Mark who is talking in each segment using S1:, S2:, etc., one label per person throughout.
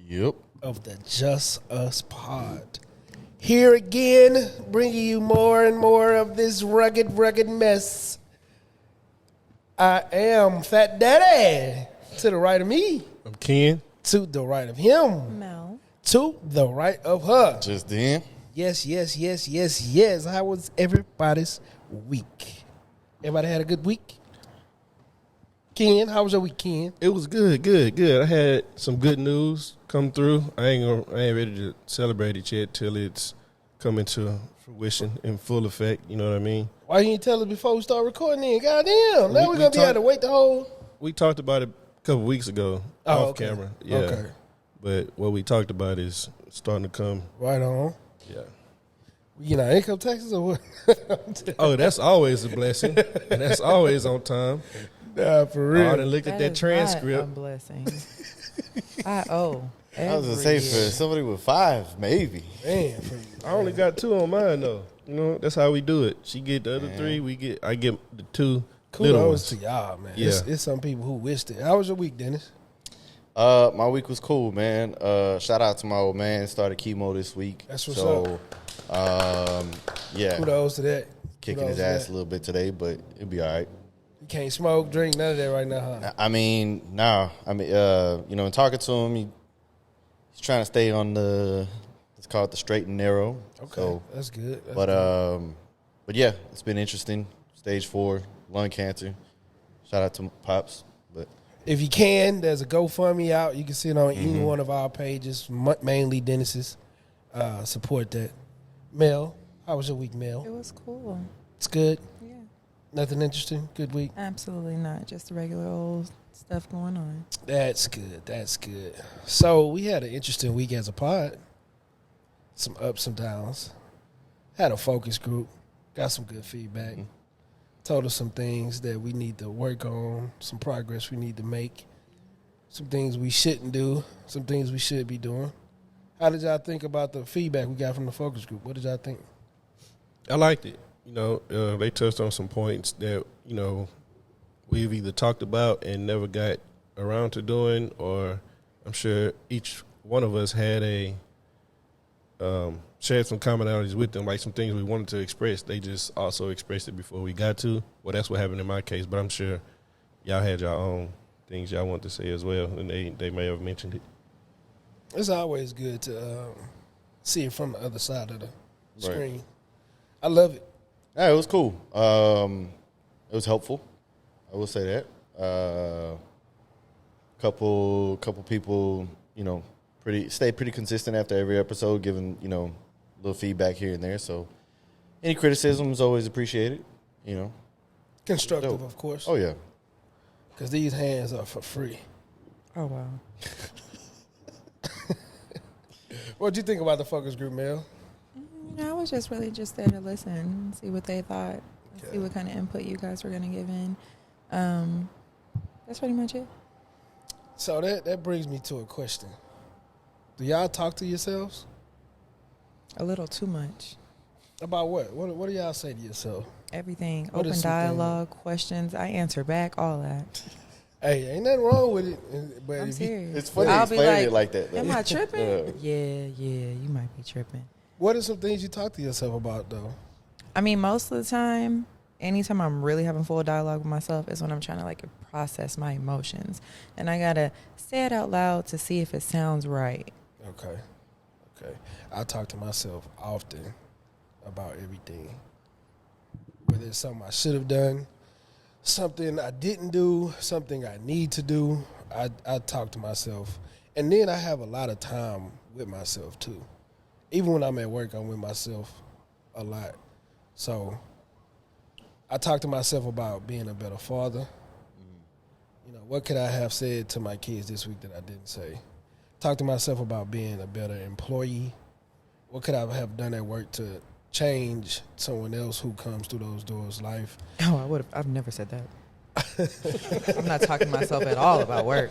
S1: Yep.
S2: Of the Just Us Pod. Here again, bringing you more and more of this rugged mess. I am Fat Daddy. To the right of me.
S3: I'm Ken.
S2: To the right of him.
S4: Mel.
S2: To the right of her.
S1: Just then.
S2: Yes. How was everybody's week? Everybody had a good week? Ken, how was your week, Ken?
S3: It was good. I had some good news come through. I ain't ready to celebrate it yet till it's coming to fruition in full effect. You know what I mean?
S2: Why you didn't tell us before we start recording then? Goddamn. Now we're going to be able to wait the whole...
S3: We talked about it a couple weeks ago off camera. Yeah.
S2: Okay.
S3: But what we talked about is starting to come.
S2: Right on.
S3: Yeah.
S2: You know, income taxes or what?
S3: Oh, that's always a blessing. And that's always on time.
S2: Nah, for real.
S3: I done looked at that transcript.
S4: Not a blessing. I owe.
S1: I was going to say, for somebody with 5, maybe.
S2: Man,
S3: I only got 2 on mine, though. You know, that's how we do it. She get the other 3. I get the 2 little ones.
S2: Kudos to y'all, man.
S3: Yeah.
S2: It's some people who wished it. How was your week, Dennis?
S1: My week was cool, man. Shout out to my old man. Started chemo this week.
S2: That's what's up.
S1: Yeah.
S2: Kudos to that.
S1: Kicking his ass a little bit today, but it'll be all right.
S2: You can't smoke, drink, none of that right now, huh?
S1: I mean, nah. I mean, in talking to him, he's trying to stay on let's call it the straight and narrow.
S2: Okay,
S1: so,
S2: that's good.
S1: But yeah, it's been interesting. Stage 4, lung cancer. Shout out to Pops. But
S2: if you can, there's a GoFundMe out. You can see it on any one of our pages, mainly Dennis's. Support that. Mel, how was your week, Mel?
S4: It was cool.
S2: It's good?
S4: Yeah.
S2: Nothing interesting? Good week?
S4: Absolutely not. Just the regular old stuff going on.
S2: That's good. So we had an interesting week as a pod. Some ups, some downs. Had a focus group. Got some good feedback. Told us some things that we need to work on, some progress we need to make, some things we shouldn't do, some things we should be doing. How did y'all think about the feedback we got from the focus group? What did y'all think?
S3: I liked it. You know, they touched on some points that, you know, we've either talked about and never got around to doing, or I'm sure each one of us had shared some commonalities with them, like some things we wanted to express. They just also expressed it before we got to. Well, that's what happened in my case, but I'm sure y'all had your own things y'all want to say as well, and they may have mentioned it.
S2: It's always good to see it from the other side of the screen. I love it.
S1: Yeah, it was cool. It was helpful. I will say that. Couple people, you know, stayed pretty consistent after every episode, giving, you know, a little feedback here and there. So any criticism is always appreciated, you know.
S2: Constructive, of course.
S1: Oh, yeah.
S2: Because these hands are for free.
S4: Oh, wow.
S2: What'd you think about the focus group, Mel?
S4: I was just really just there to listen, see what they thought, see what kind of input you guys were going to give in. That's pretty much it.
S2: So that brings me to a question. Do y'all talk to yourselves?
S4: A little too much.
S2: About what? What do y'all say to yourself?
S4: Everything.
S2: What
S4: Open dialogue, questions. I answer back, all that.
S2: Hey, ain't nothing wrong with it. But
S4: I'm serious.
S1: It's funny
S4: I'll be
S1: explaining it like that, though.
S4: Am I tripping? Yeah, you might be tripping.
S2: What are some things you talk to yourself about, though?
S4: I mean, most of the time, anytime I'm really having full dialogue with myself is when I'm trying to, like, process my emotions. And I got to say it out loud to see if it sounds right.
S2: Okay. I talk to myself often about everything. Whether it's something I should have done, something I didn't do, something I need to do, I talk to myself. And then I have a lot of time with myself, too. Even when I'm at work, I'm with myself a lot. So I talk to myself about being a better father. You know, what could I have said to my kids this week that I didn't say? Talk to myself about being a better employee. What could I have done at work to change someone else who comes through those doors' life?
S4: Oh, I've never said that. I'm not talking to myself at all about work.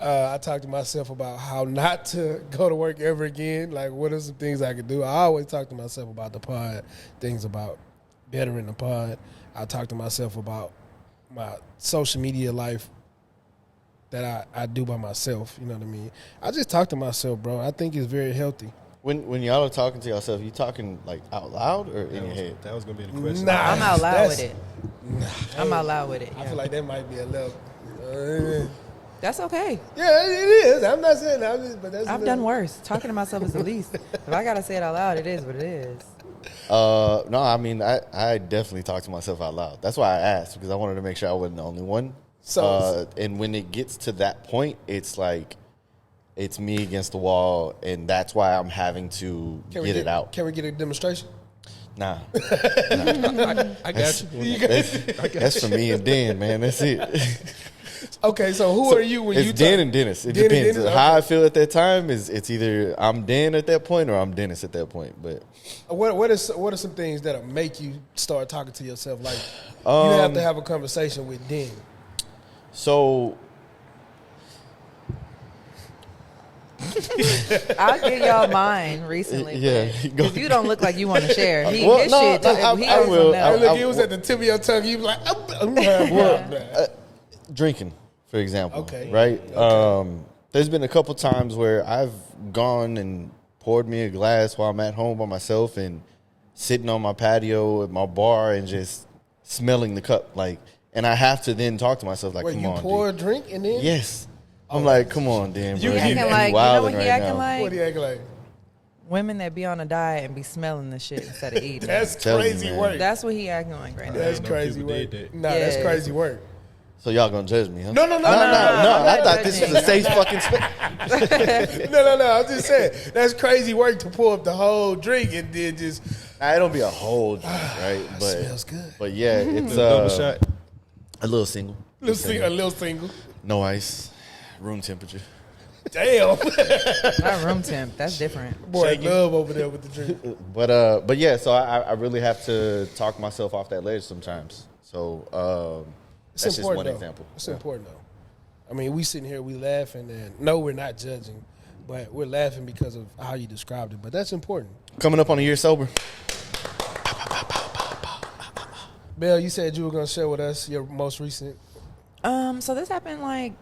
S2: I talk to myself about how not to go to work ever again. Like, what are some things I could do? I always talk to myself about the pod, things about bettering the pod. I talk to myself about my social media life, that I do by myself. You know what I mean? I just talk to myself, bro. I think it's very healthy.
S1: When y'all are talking to yourself, you talking like out loud or in your head?
S3: That was gonna be the question.
S2: Nah,
S4: I'm out loud with
S2: that's-
S4: it. I'm out loud with it.
S2: I
S4: Yeah.
S2: feel like that might be a little.
S4: That's okay.
S2: Yeah, it is. I'm not saying that, but that's.
S4: I've done worse. Talking to myself is the least. If I gotta say it out loud, it is what it is.
S1: No, I mean, I definitely talk to myself out loud. That's why I asked, because I wanted to make sure I wasn't the only one.
S2: So-
S1: and when it gets to that point, it's like, it's me against the wall, and that's why I'm having to get it out.
S2: Can we get a demonstration?
S1: Nah.
S3: I got you.
S1: That's for me and Dan, man. That's it.
S2: Okay, so who are you when
S1: it's
S2: you
S1: Dan
S2: talk?
S1: and Dennis. It
S2: Dan and
S1: depends.
S2: Dennis?
S1: How
S2: Okay.
S1: I feel at that time is it's either I'm Dan at that point or I'm Dennis at that point. But
S2: What are some things that'll make you start talking to yourself? Like you have to have a conversation with Dan.
S1: so
S4: I'll give y'all mine recently.
S1: Yeah, go.
S4: Because you don't look like you want to share. His
S1: Well,
S4: shit,
S1: no,
S4: he
S1: I
S4: goes
S1: will.
S4: from there.
S2: Look, it was at the tip of your tongue. You was like,
S1: Drinking, for example.
S2: Okay.
S1: Right? There's been a couple times where I've gone and poured me a glass while I'm at home by myself and sitting on my patio at my bar and just smelling the cup. Like, and I have to then talk to myself like,
S2: wait,
S1: come
S2: you
S1: on,
S2: pour
S1: dude.
S2: a drink and then
S1: Yes. I'm like, come on, Dan, bro.
S2: You
S4: He acting like, you know
S1: wilding
S4: what he
S1: right
S4: acting
S1: now.
S4: like?
S2: what do you act like?
S4: Women that be on a diet and be smelling the shit instead of eating.
S2: That's
S1: Telling you,
S2: crazy
S1: man.
S2: work.
S4: That's what he acting like right now.
S2: That's
S3: know
S2: crazy
S3: people
S2: work.
S3: did that.
S2: Nah, that's
S4: Yeah.
S2: crazy work.
S1: So y'all gonna judge me, huh?
S2: No.
S1: No,
S4: I'm
S1: I
S4: not
S1: thought this was a
S4: judging.
S1: safe fucking space.
S2: No. I'm just saying that's crazy work to pour up the whole drink and then just.
S1: Nah, it don't be a whole drink, right? But
S2: smells good.
S1: But yeah, it's
S3: Double shot.
S1: a little single.
S2: A little single.
S1: No ice, room temperature.
S2: Damn.
S4: Not room temp. That's different.
S2: Boy, love over there with the drink.
S1: But yeah, so I really have to talk myself off that ledge sometimes. So
S2: It's
S1: that's just
S2: important,
S1: one
S2: though.
S1: example.
S2: It's important though. I mean, we sitting here, we laughing, and no, we're not judging, but we're laughing because of how you described it. But that's important.
S1: Coming up on a year sober.
S2: Belle, you said you were going to share with us your most recent.
S4: So this happened like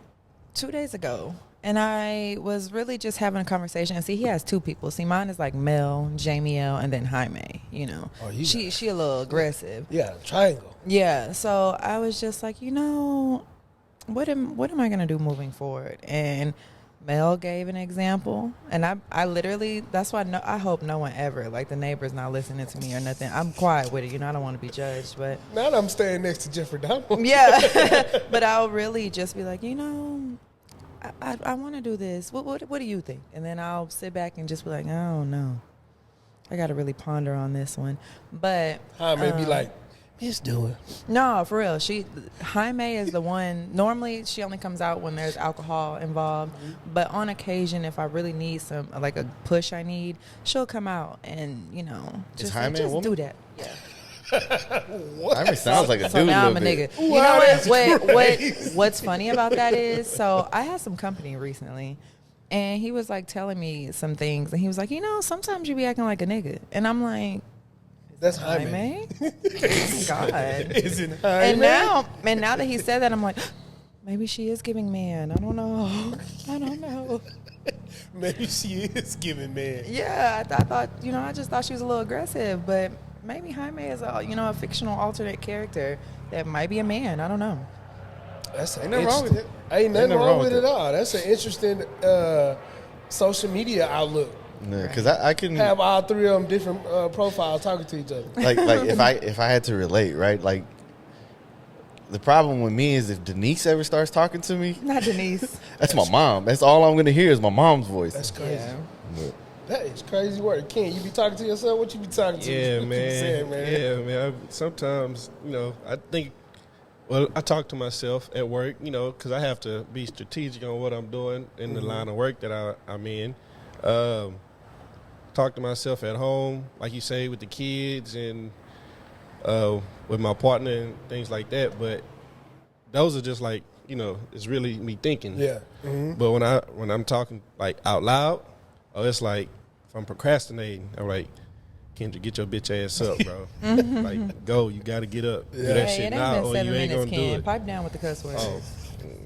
S4: 2 days ago. And I was really just having a conversation. And see, he has two people. See, mine is like Mel, Jamie L, and then Jaime, you know.
S2: Oh, you
S4: she a little aggressive.
S2: Yeah, triangle.
S4: Yeah. So I was just like, you know, what am I gonna do moving forward? And Mel gave an example, and I literally, that's why I hope no one ever, like the neighbors not listening to me or nothing. I'm quiet with it, you know, I don't want to be judged, but
S2: Now that I'm staying next to Jeffrey Dahmer.
S4: yeah. But I'll really just be like, you know, I want to do this. What do you think? And then I'll sit back and just be like, I don't know. I got to really ponder on this one. But
S2: Jaime be like, Miss Doing.
S4: no, for real. Jaime is the one. Normally, she only comes out when there's alcohol involved. But on occasion, if I really need some, like a push, I need, she'll come out and you know,
S1: Is
S4: just,
S1: Jaime a
S4: just
S1: woman?
S4: do that. Yeah.
S1: Jaime sounds like a
S4: So
S1: dude.
S4: now
S1: a
S4: I'm a
S1: little bit.
S4: nigga. You
S2: Wow,
S4: know
S2: that's
S4: what?
S2: crazy.
S4: What's funny about that is, so I had some company recently, and he was like telling me some things, and he was like, you know, sometimes you be acting like a nigga, and I'm like,
S2: That's Jaime.
S4: Jaime? Oh, God.
S2: Is it Jaime?
S4: And now that he said that, I'm like, maybe she is giving man. I don't know. I don't know.
S2: Maybe she is giving man.
S4: Yeah, I thought, you know, I just thought she was a little aggressive, but maybe Jaime is a fictional alternate character that might be a man. I don't know.
S2: Ain't nothing wrong with it. Ain't nothing wrong with it at all. That's an interesting social media outlook.
S1: Because I can
S2: Have all three of them different profiles talking to each other.
S1: like if I had to relate, right? Like the problem with me is if Denise ever starts talking to me,
S4: Not Denise.
S1: that's my mom. That's all I'm gonna hear is my mom's voice.
S2: That's crazy.
S4: Yeah.
S1: But
S2: That is crazy work. Ken, you be talking to yourself? What you be talking to?
S3: Yeah,
S2: What you be saying, man?
S3: Yeah, man. Sometimes, you know, I think, well, I talk to myself at work, you know, because I have to be strategic on what I'm doing in the line of work that I'm in. Talk to myself at home, like you say, with the kids and with my partner and things like that. But those are just like, you know, it's really me thinking.
S2: Yeah. Mm-hmm.
S3: But when I'm talking like out loud, it's like if I'm procrastinating, I'm like, Kendra, get your bitch ass up, bro. Like, go, you got to get up. Do that
S2: Yeah.
S3: shit
S4: Hey, it ain't
S3: now
S4: been
S3: or
S4: 7
S3: you ain't
S4: minutes,
S3: going to do
S4: Ken.
S3: it.
S4: Pipe down with the cuss words.
S3: Oh,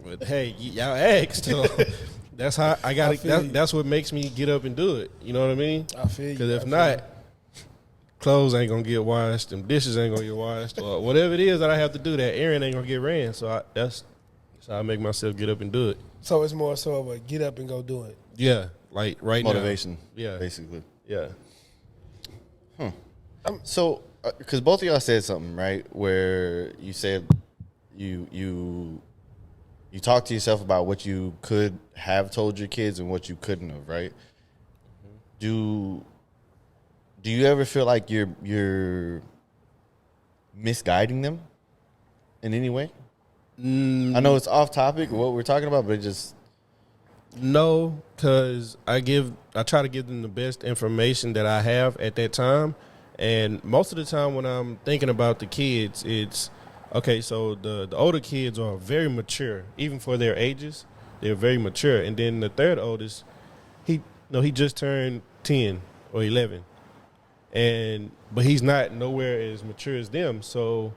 S3: But hey, y'all asked. So that's how I got it. That's what makes me get up and do it. You know what I mean?
S2: I feel you.
S3: Because if not, clothes ain't gonna get washed, them dishes ain't gonna get washed, or whatever it is that I have to do, that errand ain't gonna get ran. So that's how I make myself get up and do it.
S2: So it's more so of a get up and go do it.
S3: Yeah, like right
S1: Motivation.
S3: now. Yeah,
S1: basically.
S3: Yeah.
S1: So, because both of y'all said something, right, where you said you talked to yourself about what you could have told your kids and what you couldn't have, right? Do you ever feel like you're misguiding them in any way? I know it's off topic what we're talking about, but it just
S3: no, because I try to give them the best information that I have at that time. And most of the time when I'm thinking about the kids, it's, okay, so the older kids are very mature. Even for their ages, they're very mature. And then the third oldest, he just turned 10 or 11. But he's not nowhere as mature as them. So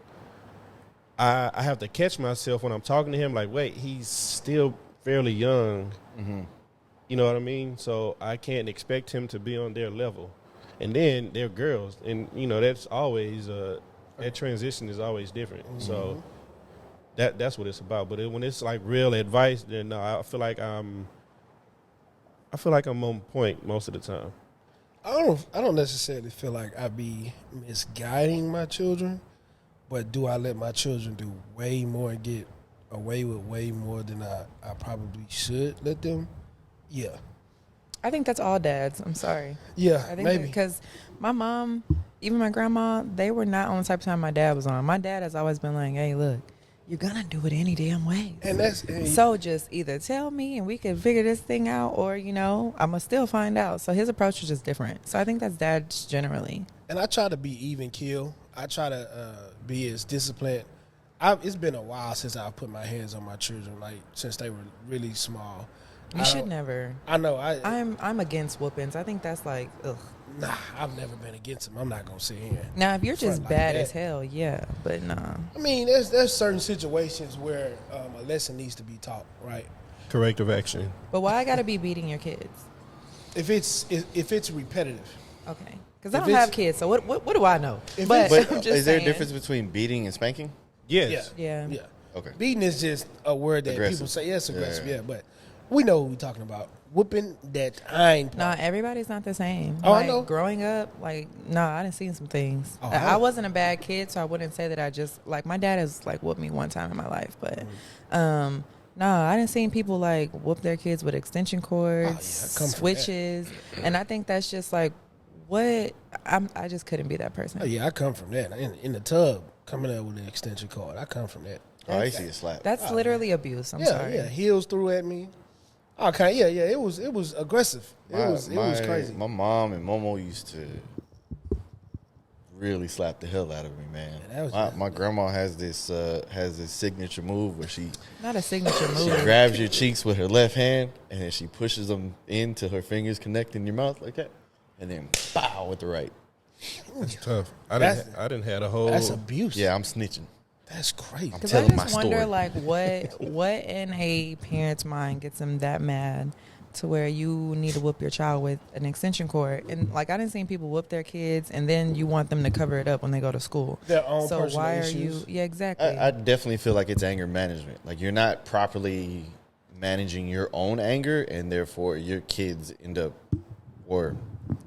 S3: I have to catch myself when I'm talking to him, like, wait, he's still fairly young. Mm-hmm. You know what I mean? So I can't expect him to be on their level. And then they're girls, and that's always that transition is always different. Mm-hmm. So that's what it's about. But when it's like real advice, then no, I feel like I'm on point most of the time.
S2: I don't necessarily feel like I be misguiding my children, but do I let my children do way more and get away with way more than I probably should let them? Yeah.
S4: I think that's all dads. I'm sorry.
S2: Yeah,
S4: I think
S2: maybe.
S4: Because my mom, even my grandma, they were not on the type of time my dad was on. My dad has always been like, hey, look, you're going to do it any damn way. So just either tell me and we can figure this thing out, or, I'm going to still find out. So his approach is just different. So I think that's dads generally.
S2: And I try to be even keel. I try to be as disciplined. It's been a while since I've put my hands on my children, like since they were really small.
S4: You should never.
S2: I know.
S4: I'm against whoopings. I think that's like, ugh.
S2: Nah, I've never been against them. I'm not going to sit here.
S4: Now, if you're just bad as hell, yeah, but nah.
S2: I mean, there's certain situations where a lesson needs to be taught, right?
S3: Corrective action.
S4: But why I got to be beating your kids?
S2: If it's repetitive.
S4: Okay. Because I don't have kids, so what do I know?
S1: But is there a difference between beating and spanking?
S3: Yes.
S4: Yeah.
S1: Okay.
S2: Beating is just a word that people say. Yes, aggressive. Yeah, but we know what we're talking about. Whooping that iron.
S4: Nah, everybody's not the same.
S2: Oh,
S4: like,
S2: I know.
S4: Growing up, I done seen some things.
S2: Oh,
S4: I wasn't a bad kid, so I wouldn't say that I just, my dad has, whooped me one time in my life. But, I didn't seen people, whoop their kids with extension cords, switches. And I think that's just, what? I just couldn't be that person.
S2: Oh, yeah, I come from that. In the tub, coming out with an extension cord. I come from that.
S1: I see a slap.
S4: That's literally abuse. I'm sorry.
S2: Yeah, heels threw at me. Okay, yeah. It was aggressive. It was crazy.
S1: My mom and Momo used to really slap the hell out of me, man. My grandma has this signature move where she
S4: not a signature move.
S1: She grabs your cheeks with her left hand and then she pushes them into her fingers, connecting your mouth like that, and then bow with the right.
S3: That's tough. I didn't have a whole.
S2: That's abuse.
S1: Yeah, I'm snitching.
S2: That's crazy.
S1: I'm telling my story.
S4: I just wonder, what in a parent's mind gets them that mad to where you need to whoop your child with an extension cord. And, I didn't see people whoop their kids, and then you want them to cover it up when they go to school.
S2: Their own
S4: so
S2: personal
S4: why
S2: issues.
S4: are you? Yeah, exactly.
S1: I definitely feel like it's anger management. You're not properly managing your own anger, and therefore your kids end up, or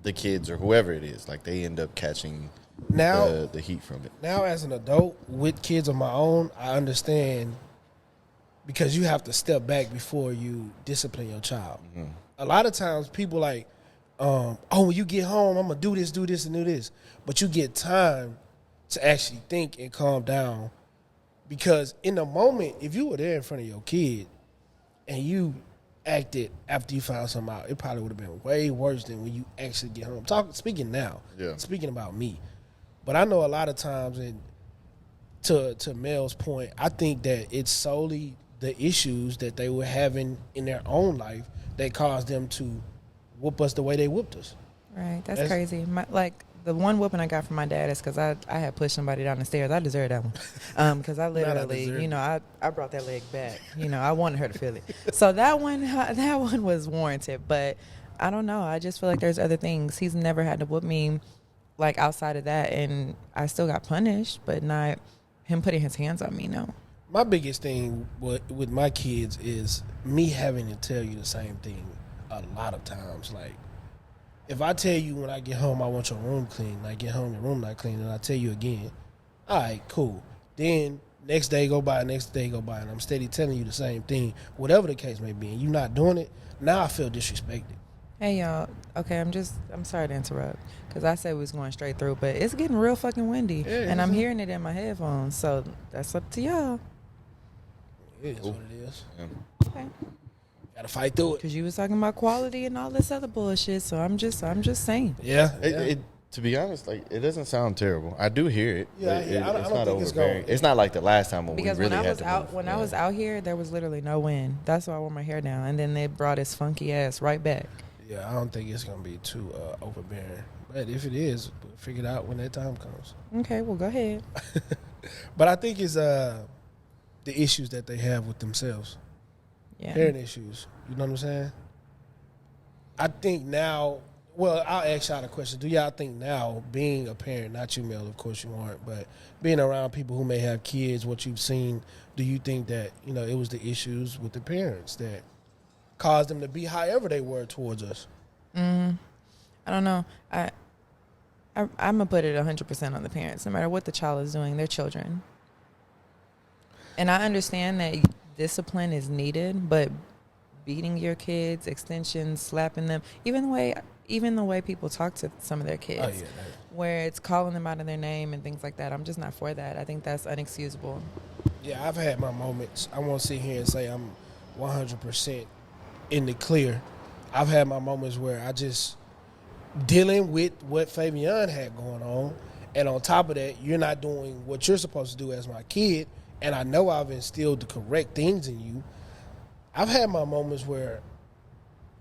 S1: the kids or whoever it is, they end up catching the heat from it.
S2: Now, as an adult with kids of my own, I understand, because you have to step back before you discipline your child. Mm-hmm. A lot of times people when you get home, I'm going to do this, and do this. But you get time to actually think and calm down, because in the moment, if you were there in front of your kid and you acted after you found something out, it probably would have been way worse than when you actually get home. Speaking about me. But I know a lot of times, and to Mel's point, I think that it's solely the issues that they were having in their own life that caused them to whoop us the way they whooped us.
S4: Right. That's crazy. the one whooping I got from my dad is because I had pushed somebody down the stairs. I deserved that one. Because I literally, you know, I brought that leg back. You know, I wanted her to feel it. So that one was warranted. But I don't know. I just feel like there's other things. He's never had to whoop me, like, outside of that. And I still got punished, but not him putting his hands on me, no.
S2: My biggest thing with my kids is me having to tell you the same thing a lot of times. Like, if I tell you when I get home I want your room clean, and I get home your room not clean, and I tell you again, all right, cool. Then next day go by, and I'm steady telling you the same thing, whatever the case may be, and you not doing it, now I feel disrespected.
S4: Hey, y'all. Okay, I'm sorry to interrupt because I said we was going straight through, but it's getting real fucking windy, and I'm hearing it in my headphones, so that's up to y'all.
S2: It is what it is.
S1: Yeah.
S4: Okay.
S2: Gotta fight through it.
S4: Because you was talking about quality and all this other bullshit, so I'm just saying.
S2: Yeah.
S1: It, to be honest, like, it doesn't sound terrible. I do hear it.
S2: Yeah,
S1: It's
S2: I don't
S1: not
S2: think it's
S1: overbearing.
S2: going.
S1: It's not like the last time when
S4: Because
S1: we really
S4: when I
S1: had
S4: was
S1: to
S4: out
S1: move.
S4: when I was out here, there was literally no wind. That's why I wore my hair down, and then they brought his funky ass right back.
S2: Yeah, I don't think it's gonna be too overbearing. But if it is, we'll figure it out when that time comes.
S4: Okay, well, go ahead.
S2: But I think it's the issues that they have with themselves.
S4: Yeah.
S2: Parent issues. You know what I'm saying? I think now, well, I'll ask y'all the question. Do y'all think now, being a parent, not you, Mel, of course you aren't, but being around people who may have kids, what you've seen, do you think that, you know, it was the issues with the parents that caused them to be however they were towards us?
S4: I don't know. I'm going to put it 100% on the parents. No matter what the child is doing, they're children. And I understand that discipline is needed, but beating your kids, extensions, slapping them, even the way people talk to some of their kids, where it's calling them out of their name and things like that, I'm just not for that. I think that's unexcusable.
S2: Yeah, I've had my moments. I won't sit here and say I'm 100% in the clear. I've had my moments where I just dealing with what Fabian had going on, and on top of that, you're not doing what you're supposed to do as my kid, and I know I've instilled the correct things in you. I've had my moments where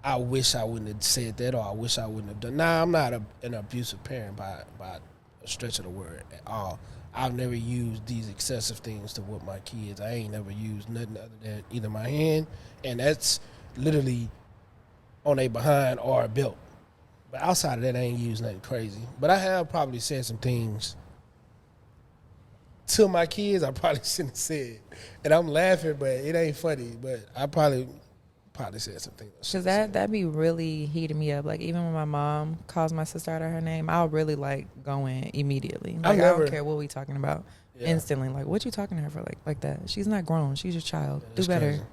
S2: I wish I wouldn't have said that, or I wish I wouldn't have done. Now, I'm not an abusive parent by a stretch of the word at all. I've never used these excessive things to whoop my kids. I ain't never used nothing other than either my hand, and that's literally on a behind or a belt. But outside of that, I ain't used nothing crazy. But I have probably said some things to my kids I probably shouldn't have said. And I'm laughing, but it ain't funny. But I probably said something.
S4: Because that'd be really heating me up. Like, even when my mom calls my sister out of her name, I'll really, like, go in immediately. Like, I don't care what we talking about. Yeah. Instantly. Like, what you talking to her for like that? She's not grown. She's your child. Do better.
S2: Crazy.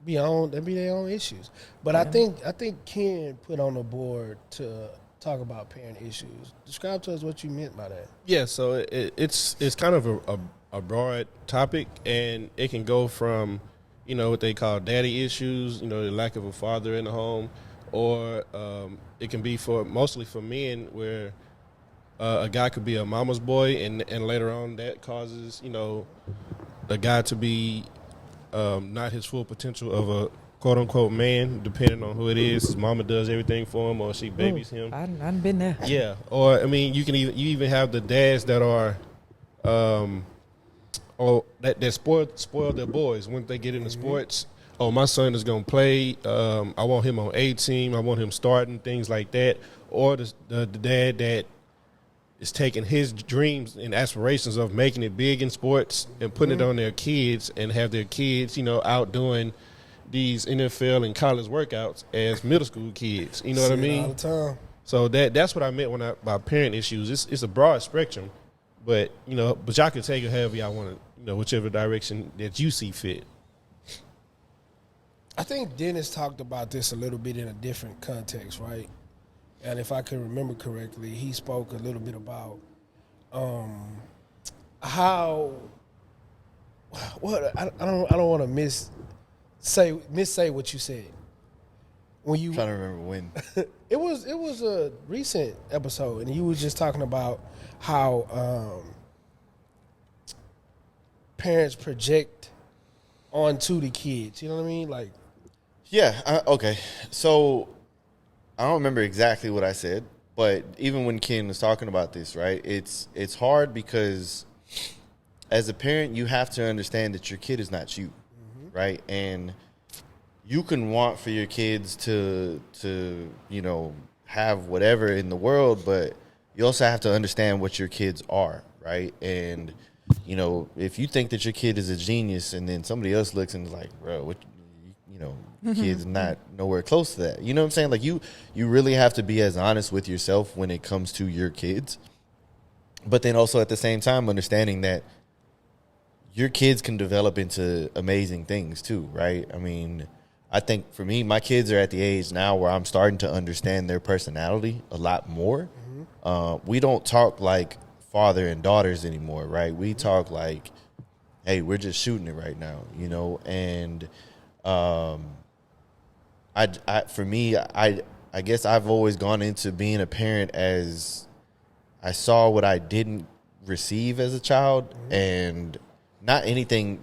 S2: That be their own issues. But yeah. I think Ken put on the board to talk about parent issues. Describe to us what you meant by that.
S3: Yeah, so it's kind of a broad topic, and it can go from, you know, what they call daddy issues, you know, the lack of a father in the home, or it can be mostly for men where a guy could be a mama's boy, and later on that causes, you know, the guy to be not his full potential of a quote-unquote man, depending on who it is. His mama does everything for him, or she babies him.
S4: I done been there.
S3: Yeah, or, I mean, you even have the dads that are that spoil their boys when they get into sports. Oh, my son is going to play. I want him on A team. I want him starting, things like that. Or the dad that is taking his dreams and aspirations of making it big in sports and putting it on their kids, and have their kids, you know, out doing these NFL and college workouts as middle school kids. You know what I mean?
S2: All the time.
S3: So that's what I meant by parent issues. It's a broad spectrum, but, you know, but y'all can take it however y'all want to, you know, whichever direction that you see fit.
S2: I think Dennis talked about this a little bit in a different context, right? And if I can remember correctly, he spoke a little bit about how I don't want to missay what you said. When you
S1: I'm trying to remember when.
S2: it was a recent episode, and you was just talking about how parents project onto the kids. You know what I mean? Like,
S1: Yeah. Okay. So I don't remember exactly what I said, But even when Ken was talking about this, right, it's hard because as a parent, you have to understand that your kid is not you, right? And you can want for your kids to have whatever in the world, but you also have to understand what your kids are, right? And if you think that your kid is a genius, and then somebody else looks and is like, bro, what, kid's not nowhere close to that. You know what I'm saying? Like you really have to be as honest with yourself when it comes to your kids, but then also at the same time understanding that your kids can develop into amazing things too, right? I mean, I think for me, my kids are at the age now where I'm starting to understand their personality a lot more. We don't talk like father and daughters anymore, right? We talk like, hey, we're just shooting it right now, and I guess I've always gone into being a parent as I saw what I didn't receive as a child, and not anything,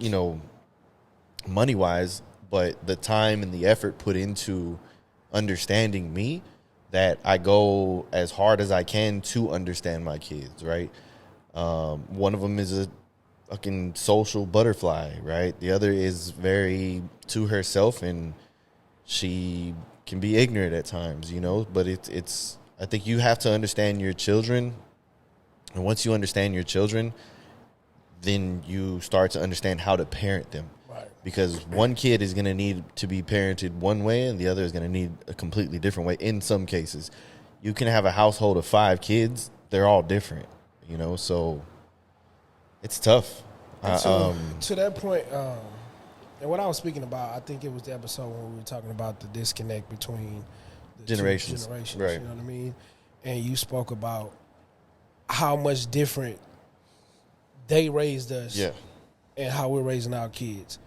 S1: money wise, but the time and the effort put into understanding me, that I go as hard as I can to understand my kids, right? One of them is a fucking social butterfly, right? The other is very to herself, and she can be ignorant at times, but it's I think you have to understand your children, and once you understand your children, then you start to understand how to parent them.
S2: Right.
S1: Because one kid is going to need to be parented one way, and the other is going to need a completely different way in some cases. You can have a household of 5 kids. They're all different, so it's tough.
S2: To that point, and what I was speaking about, I think it was the episode when we were talking about the disconnect between the
S1: generations.
S2: Two generations,
S1: right.
S2: You know what I mean? And you spoke about how much different they raised us,
S1: Yeah.
S2: and how we're raising our kids.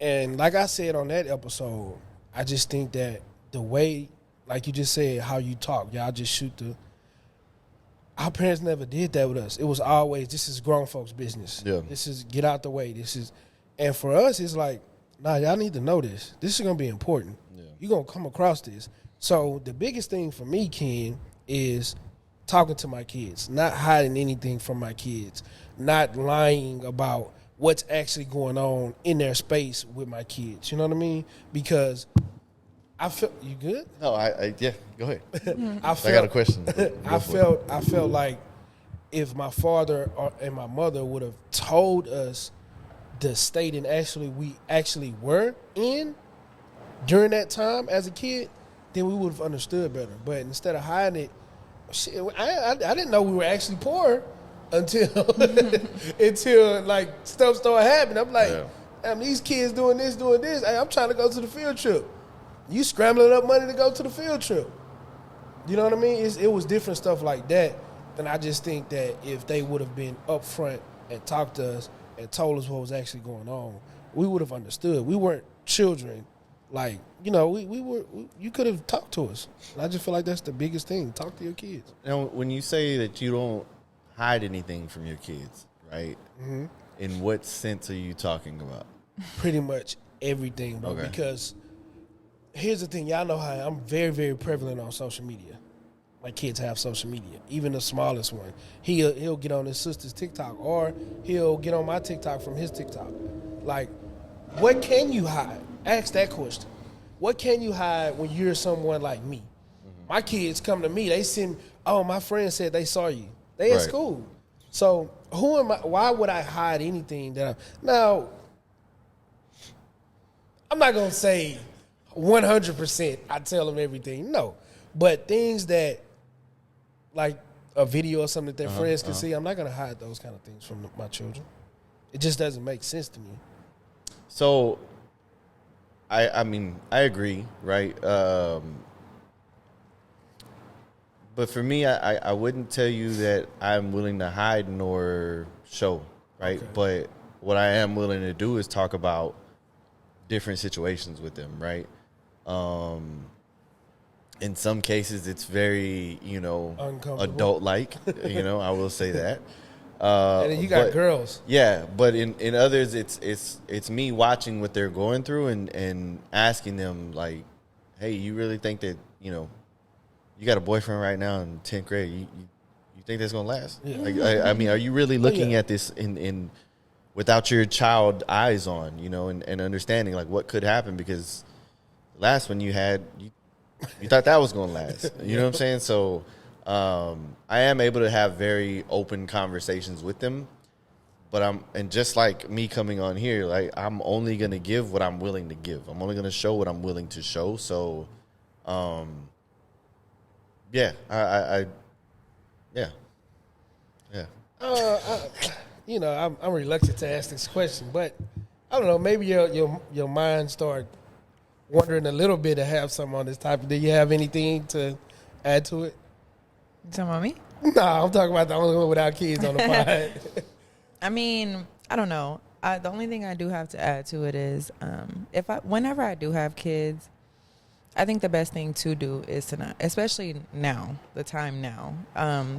S2: And like I said on that episode, I just think that the way, like you just said, how you talk, y'all just shoot the. Our parents never did that with us. It was always, this is grown folks' business.
S1: Yeah.
S2: This is get out the way. And for us, it's like, nah, y'all need to know this. This is gonna be important.
S1: Yeah.
S2: You're gonna come across this. So the biggest thing for me, Ken, is talking to my kids, not hiding anything from my kids, not lying about what's actually going on in their space with my kids. You know what I mean? Because I felt, you good?
S1: No, yeah, go ahead.
S2: I
S1: got a question.
S2: I felt like if my father and my mother would have told us the state and we actually were in during that time as a kid, then we would have understood better. But instead of hiding it, shit, I didn't know we were actually poor until like stuff started happening. I'm like, these kids doing this. Hey, I'm trying to go to the field trip. You scrambling up money to go to the field trip. You know what I mean? It was different stuff like that. And I just think that if they would have been upfront and talked to us and told us what was actually going on, we would have understood. We weren't children. Like, we were. You could have talked to us. And I just feel like that's the biggest thing. Talk to your kids.
S1: Now, when you say that you don't hide anything from your kids, right? Mm-hmm. In what sense are you talking about?
S2: Pretty much everything, bro.
S1: Okay.
S2: Because here's the thing. Y'all know how I'm very, very prevalent on social media. My kids have social media, even the smallest one. He'll get on his sister's TikTok, or he'll get on my TikTok from his TikTok. Like, what can you hide? Ask that question. What can you hide when you're someone like me? Mm-hmm. My kids come to me. They send, my friend said they saw you. They at school. So who am I? Why would I hide anything now, I'm not going to say 100% I tell them everything. No. But things that, like a video or something that their friends can see, I'm not going to hide those kind of things from my children. It just doesn't make sense to me.
S1: So, I mean, I agree, right? But for me, I wouldn't tell you that I'm willing to hide nor show, right? Okay. But what I am willing to do is talk about different situations with them, right? In some cases, it's very, adult-like, I will say that.
S2: And then you got girls.
S1: Yeah, but in others, it's me watching what they're going through and asking them, like, hey, you really think that, you got a boyfriend right now in 10th grade. You think that's gonna last?
S2: Yeah.
S1: Like, I mean, are you really looking at this in without your child eyes on, you know, and understanding like what could happen? Because the last one you had, you thought that was gonna last. You know what I'm saying? So I am able to have very open conversations with them. But and just like me coming on here, like I'm only gonna give what I'm willing to give. I'm only gonna show what I'm willing to show. So, yeah, yeah.
S2: You know, I'm reluctant to ask this question, but I don't know. Maybe your mind start wondering a little bit to have something on this topic. Do you have anything to add to it?
S4: You talking about me?
S2: No, I'm talking about the only one without kids on the pod.
S4: I mean, I don't know. The only thing I do have to add to it is, whenever I do have kids, I think the best thing to do is to not, especially now, the time now.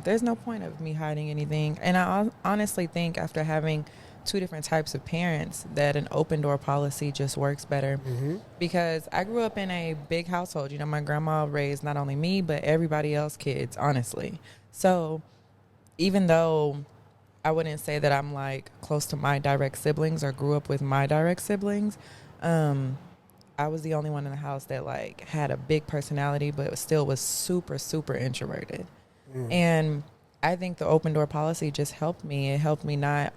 S4: There's no point of me hiding anything, and I honestly think after having two different types of parents that an open door policy just works better. Mm-hmm. Because I grew up in a big household. You know, my grandma raised not only me but everybody else kids, honestly. So even though I wouldn't say that I'm like close to my direct siblings or grew up with my direct siblings, I was the only one in the house that like had a big personality but still was super, super introverted. And I think the open door policy just helped me. It helped me not,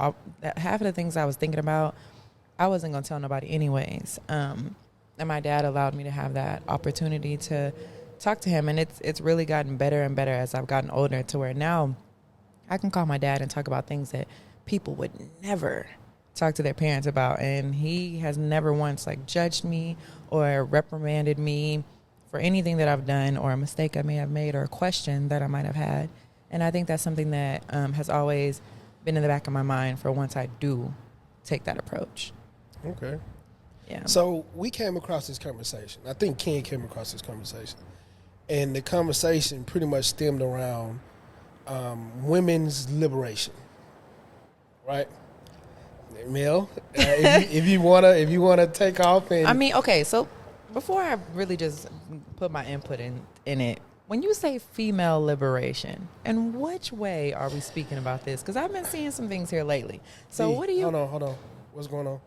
S4: half of the things I was thinking about, I wasn't going to tell nobody anyways. And my dad allowed me to have that opportunity to talk to him. And it's really gotten better and better as I've gotten older, to where now I can call my dad and talk about things that people would never talk to their parents about. And he has never once like judged me or reprimanded me for anything that I've done or a mistake I may have made or a question that I might have had. And I think that's something that has always been in the back of my mind for once I do take that approach.
S2: Okay.
S4: Yeah.
S2: So we came across this conversation. I think Ken came across this conversation. And the conversation pretty much stemmed around women's liberation. Right? Mel, if you wanna take off and
S4: I mean, okay, so before I really just put my input in it, when you say female liberation, in which way are we speaking about this? Because I've been seeing some things here lately. So what do you...
S2: Hold on. What's going on?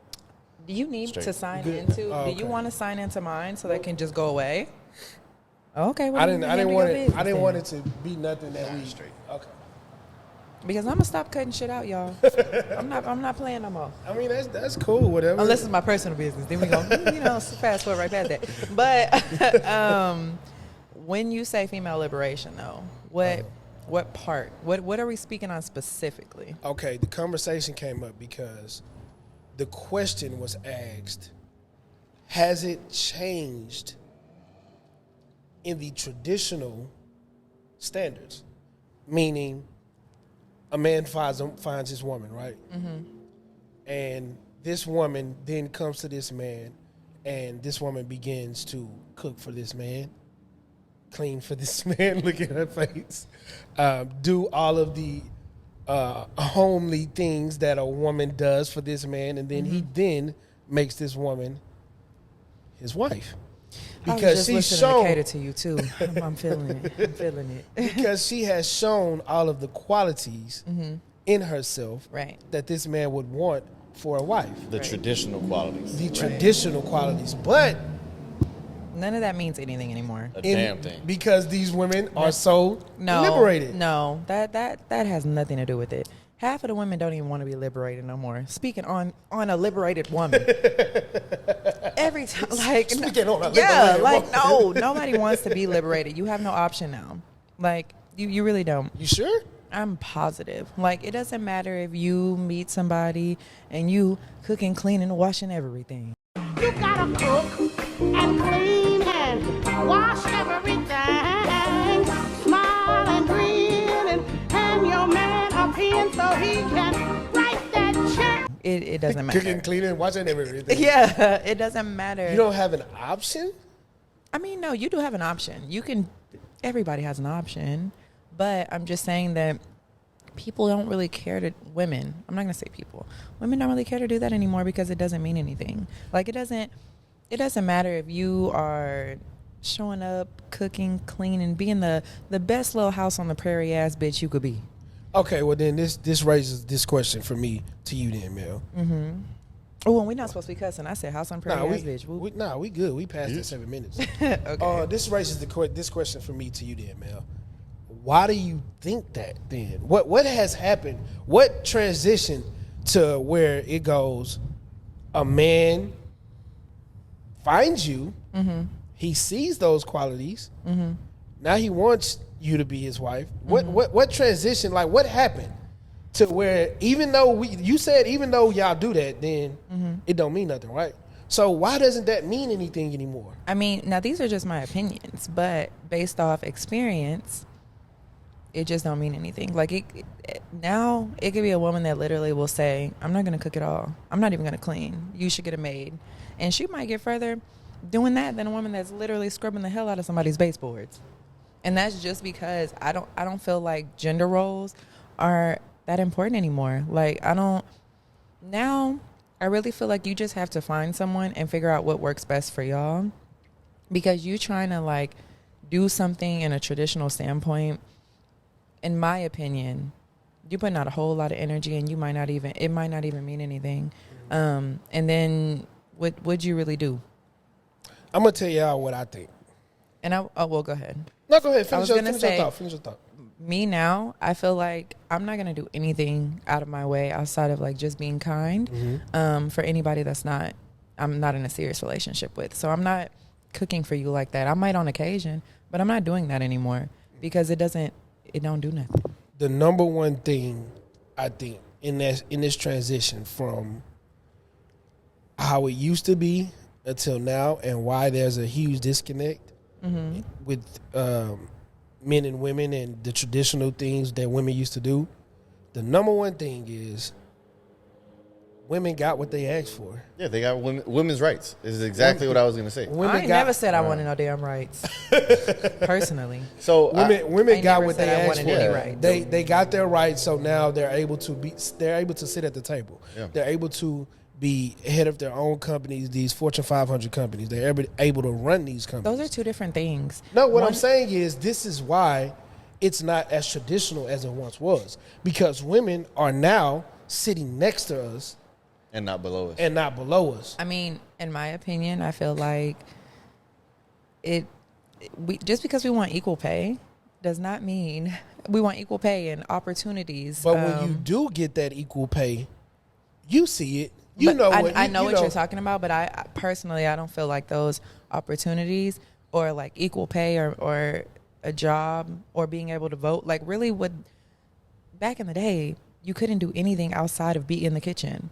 S4: Do you need to sign
S2: Good.
S4: into...
S2: Oh, okay.
S4: Do you want to sign into mine so that can just go away? Okay. Well,
S2: I didn't want it to be nothing that we... Straight. Okay.
S4: Because I'm going to stop cutting shit out, y'all. I'm not playing no more.
S2: I mean, that's cool, whatever.
S4: Unless it's my personal business. Then we go, fast forward right past that. But... when you say female liberation, though, what part? What are we speaking on specifically?
S2: Okay, the conversation came up because the question was asked, has it changed in the traditional standards? Meaning, a man finds his woman, right? Mm-hmm. And this woman then comes to this man, and this woman begins to cook for this man, clean for this man, look at her face, do all of the homely things that a woman does for this man, and then he then makes this woman his wife. Because she's shown
S4: to cater to you too. I'm feeling it.
S2: Because she has shown all of the qualities in herself that this man would want for a wife.
S1: The traditional qualities.
S2: The traditional qualities. But
S4: none of that means anything anymore.
S1: Damn thing.
S2: Because these women are so liberated.
S4: No, that has nothing to do with it. Half of the women don't even want to be liberated no more. Speaking on a liberated woman. Every time, like,
S2: speaking on a liberated woman.
S4: No, nobody wants to be liberated. You have no option now. Like, you really don't.
S2: You sure?
S4: I'm positive. Like, it doesn't matter if you meet somebody and you cooking, cleaning, washing everything.
S5: You gotta cook and clean and wash everything. Smile and grin and hand your man a pen so he can write that check.
S4: It doesn't matter.
S2: Cooking, cleaning, washing everything.
S4: Yeah, it doesn't matter.
S2: You don't have an option?
S4: I mean, no, you do have an option. Everybody has an option. But I'm just saying that people don't really care to, women, I'm not going to say people, women don't really care to do that anymore because it doesn't mean anything. Like, it doesn't matter if you are showing up, cooking, cleaning, being the best little house on the prairie ass bitch you could be.
S2: Okay, well then this raises this question for me to you then, Mel.
S4: Mm-hmm. Oh, and we're not supposed to be cussing. I said house on prairie ass bitch.
S2: We good. We passed that 7 minutes.
S4: Okay.
S2: This raises this question for me to you then, Mel. Why do you think that then? What has happened? What transition to where it goes, a man finds you, he sees those qualities, now he wants you to be his wife. What transition, like what happened to where even though you said even though y'all do that, then it don't mean nothing, right? So why doesn't that mean anything anymore?
S4: I mean, now these are just my opinions, but based off experience, it just don't mean anything. Like now it could be a woman that literally will say, I'm not going to cook at all. I'm not even going to clean. You should get a maid. And she might get further doing that than a woman that's literally scrubbing the hell out of somebody's baseboards. And that's just because I don't feel like gender roles are that important anymore. Like now I really feel like you just have to find someone and figure out what works best for y'all, because you trying to like do something in a traditional standpoint, in my opinion, you're putting out a whole lot of energy and it might not even mean anything. And then what would you really do?
S2: I'm gonna tell y'all what I think.
S4: And go ahead.
S2: No, go ahead. Finish your thought.
S4: Me now, I feel like I'm not going to do anything out of my way outside of like just being kind for anybody I'm not in a serious relationship with. So I'm not cooking for you like that. I might on occasion, but I'm not doing that anymore because it don't do nothing.
S2: The number one thing I think in this transition from how it used to be until now and why there's a huge disconnect with men and women and the traditional things that women used to do, the number one thing is women got what they asked for. Yeah,
S1: they got women's rights. This is exactly what I was going to say.
S4: I ain't never said I wanted no damn rights. Personally.
S2: So women got what they asked for.
S4: Right.
S2: They got their rights, so now they're able to sit at the table. Yeah. They're able to be head of their own companies, these Fortune 500 companies. They're able to run these companies.
S4: Those are two different things.
S2: No, what I'm saying is this is why it's not as traditional as it once was, because women are now sitting next to us
S1: and not below us.
S4: I mean, in my opinion, I feel like just because we want equal pay does not mean we want equal pay and opportunities.
S2: But when you do get that equal pay, you see it.
S4: I know what you're talking about, but I personally, I don't feel like those opportunities or like equal pay or a job or being able to vote, like really back in the day, you couldn't do anything outside of be in the kitchen.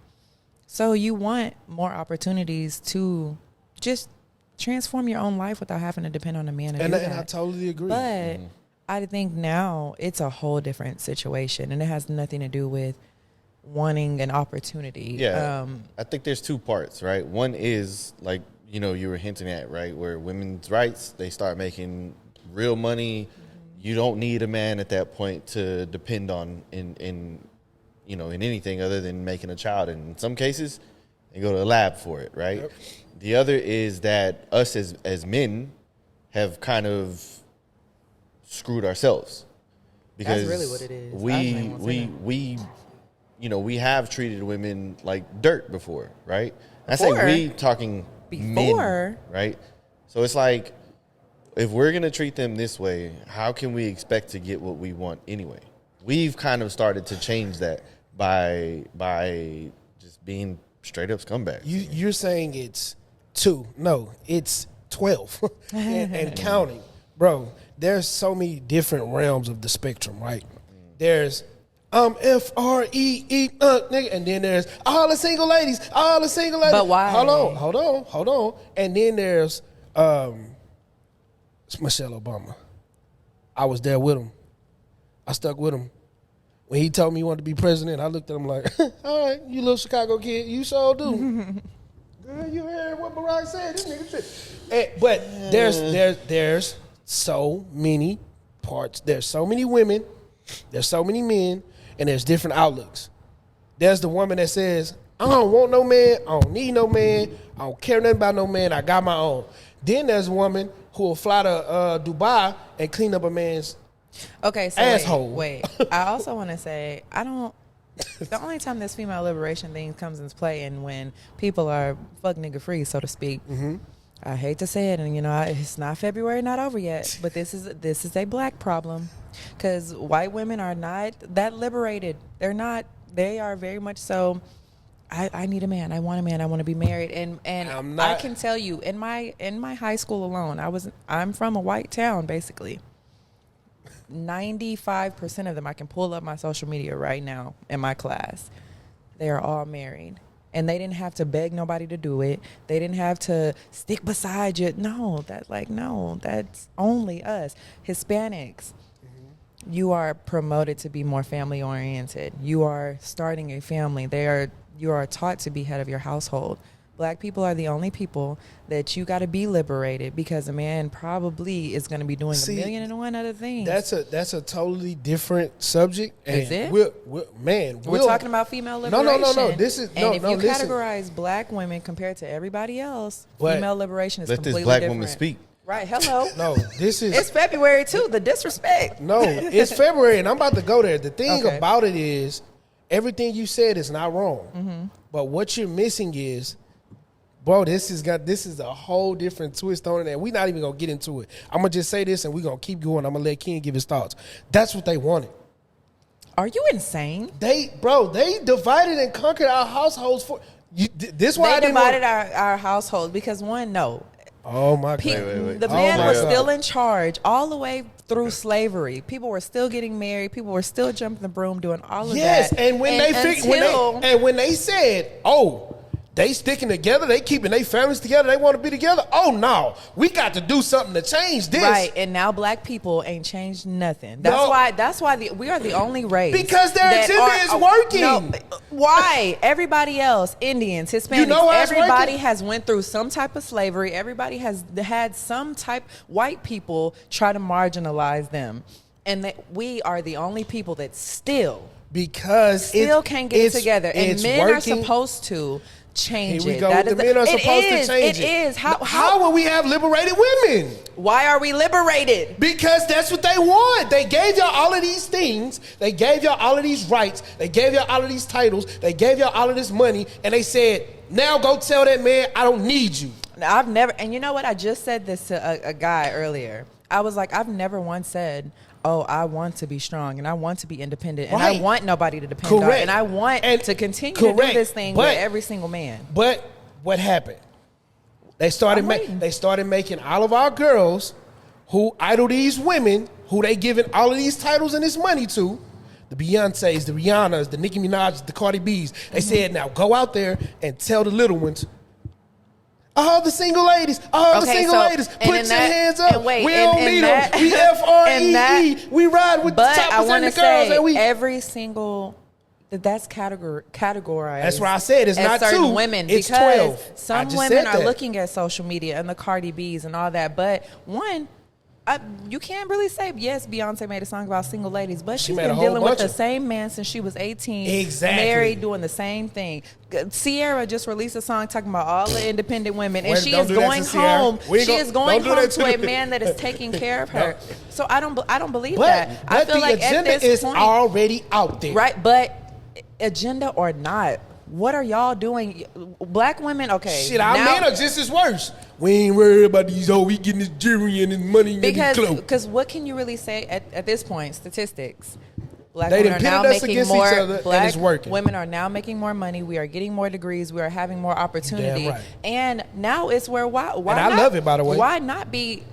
S4: So you want more opportunities to just transform your own life without having to depend on a man. And
S2: I totally agree.
S4: But I think now it's a whole different situation, and it has nothing to do with wanting an opportunity.
S1: Yeah, I think there's two parts, right? One is like, you were hinting at, right, where women's rights, they start making real money. You don't need a man at that point to depend on in anything other than making a child. And in some cases, they go to a lab for it, right? Yep. The other is that us as men have kind of screwed ourselves. Because
S4: that's really what it is.
S1: We have treated women like dirt before, right? I say we talking men, right? So it's like, if we're going to treat them this way, how can we expect to get what we want anyway? We've kind of started to change that by just being straight up scumbags.
S2: You're saying it's 2. No, it's 12 and counting. Bro, there's so many different realms of the spectrum, right? There's F-R-E-E, nigga. And then there's all the single ladies.
S4: But why?
S2: Hold on. And then there's Michelle Obama. I was there with him. I stuck with him. When he told me he wanted to be president, I looked at him like, all right, you little Chicago kid, you sure do. Girl, you heard what Barack said, this nigga shit. But there's so many parts. There's so many women. There's so many men. And there's different outlooks. There's the woman that says, I don't want no man. I don't need no man. I don't care nothing about no man. I got my own. Then there's a woman who will fly to Dubai and clean up a man's
S4: Okay, so
S2: asshole.
S4: wait. I also want to say, I don't. The only time this female liberation thing comes into play and when people are fuck nigga free, so to speak.
S2: Mm-hmm.
S4: I hate to say it, and it's not February, not over yet, but this is a black problem, because white women are not that liberated. They're not. They are very much so. I need a man. I want a man. I want to be married. And I can tell you, in my high school alone, I'm from a white town, basically. 95% of them, I can pull up my social media right now in my class. They are all married. And they didn't have to beg nobody to do it. They didn't have to stick beside you. No, that's only us. Hispanics, you are promoted to be more family oriented. You are starting a family. You are taught to be head of your household. Black people are the only people that you got to be liberated, because a man probably is going to be doing a million and one other things.
S2: That's a totally different subject.
S4: Is it?
S2: We're
S4: talking about female liberation.
S2: No.
S4: If you categorize black women compared to everybody else, female liberation is completely different.
S1: Let this black woman speak.
S4: Right, hello.
S2: No,
S4: it's February too, the disrespect.
S2: No, it's February, and I'm about to go there. The thing about it is, everything you said is not wrong. Mm-hmm. But what you're missing is, bro, this is a whole different twist on it, and we're not even going to get into it. I'm going to just say this, and we're going to keep going. I'm going to let Ken give his thoughts. That's what they wanted.
S4: Are you insane?
S2: They divided and conquered our households for... This why
S4: they divided our households because, no.
S2: Oh my God!
S1: Wait.
S4: The man was still in charge all the way through slavery. People were still getting married. People were still jumping the broom, doing all of that.
S2: Yes, and when they said, "Oh, they sticking together, they keeping their families together, they want to be together." Oh no, we got to do something to change this.
S4: Right, and now black people ain't changed nothing. That's why we are the only race
S2: because their agenda is working.
S4: No, why? Everybody else, Indians, Hispanics, everybody has went through some type of slavery. Everybody has had some type. White people try to marginalize them, and we are the only people that still can't get it together. And men are supposed to change
S2: Here we
S4: it.
S2: go. The men are supposed to change it.
S4: It is.
S2: How will we have liberated women?
S4: Why are we liberated?
S2: Because that's what they want. They gave y'all all of these things. They gave y'all all of these rights. They gave y'all all of these titles. They gave y'all all of this money. And they said, now go tell that man I don't need you.
S4: Now, I've never, and you know what? I just said this to a guy earlier. I was like, I've never once said, oh, I want to be strong and I want to be independent and I want nobody to depend on, and I want to continue to do this thing with every single man.
S2: But what happened? They started making all of our girls who idol these women who they giving all of these titles and this money to, the Beyoncés, the Rihannas, the Nicki Minaj's, the Cardi B's. They said, now go out there and tell the little ones, the single ladies, ladies, put your hands up. We don't need them. We FREE. We ride with the top percent of the girls. And
S4: every single, that's categorized.
S2: That's why I said it's not
S4: certain
S2: 2,
S4: women.
S2: It's
S4: because
S2: 12.
S4: Some women are looking at social media and the Cardi B's and all that. But you can't really say, yes, Beyonce made a song about single ladies, but she's been dealing with the same man since she was 18.
S2: Exactly.
S4: Married, doing the same thing. Sierra just released a song talking about all the independent women, and she is going home. She is going home to a man that is taking care of her. So I don't believe that. I feel like at this point,
S2: is already out there.
S4: Right, but agenda or not, what are y'all doing? Black women, okay.
S2: Shit, our men are just as worse. We ain't worried about these we getting this jewelry and this money and this clothes.
S4: Because what can you really say at this point? Statistics. Black
S2: women
S4: are now making more.
S2: Black
S4: women are now making more money. We are getting more degrees. We are having more opportunity.
S2: Damn right.
S4: And now it's where why
S2: and I love it, by the way.
S4: Why not be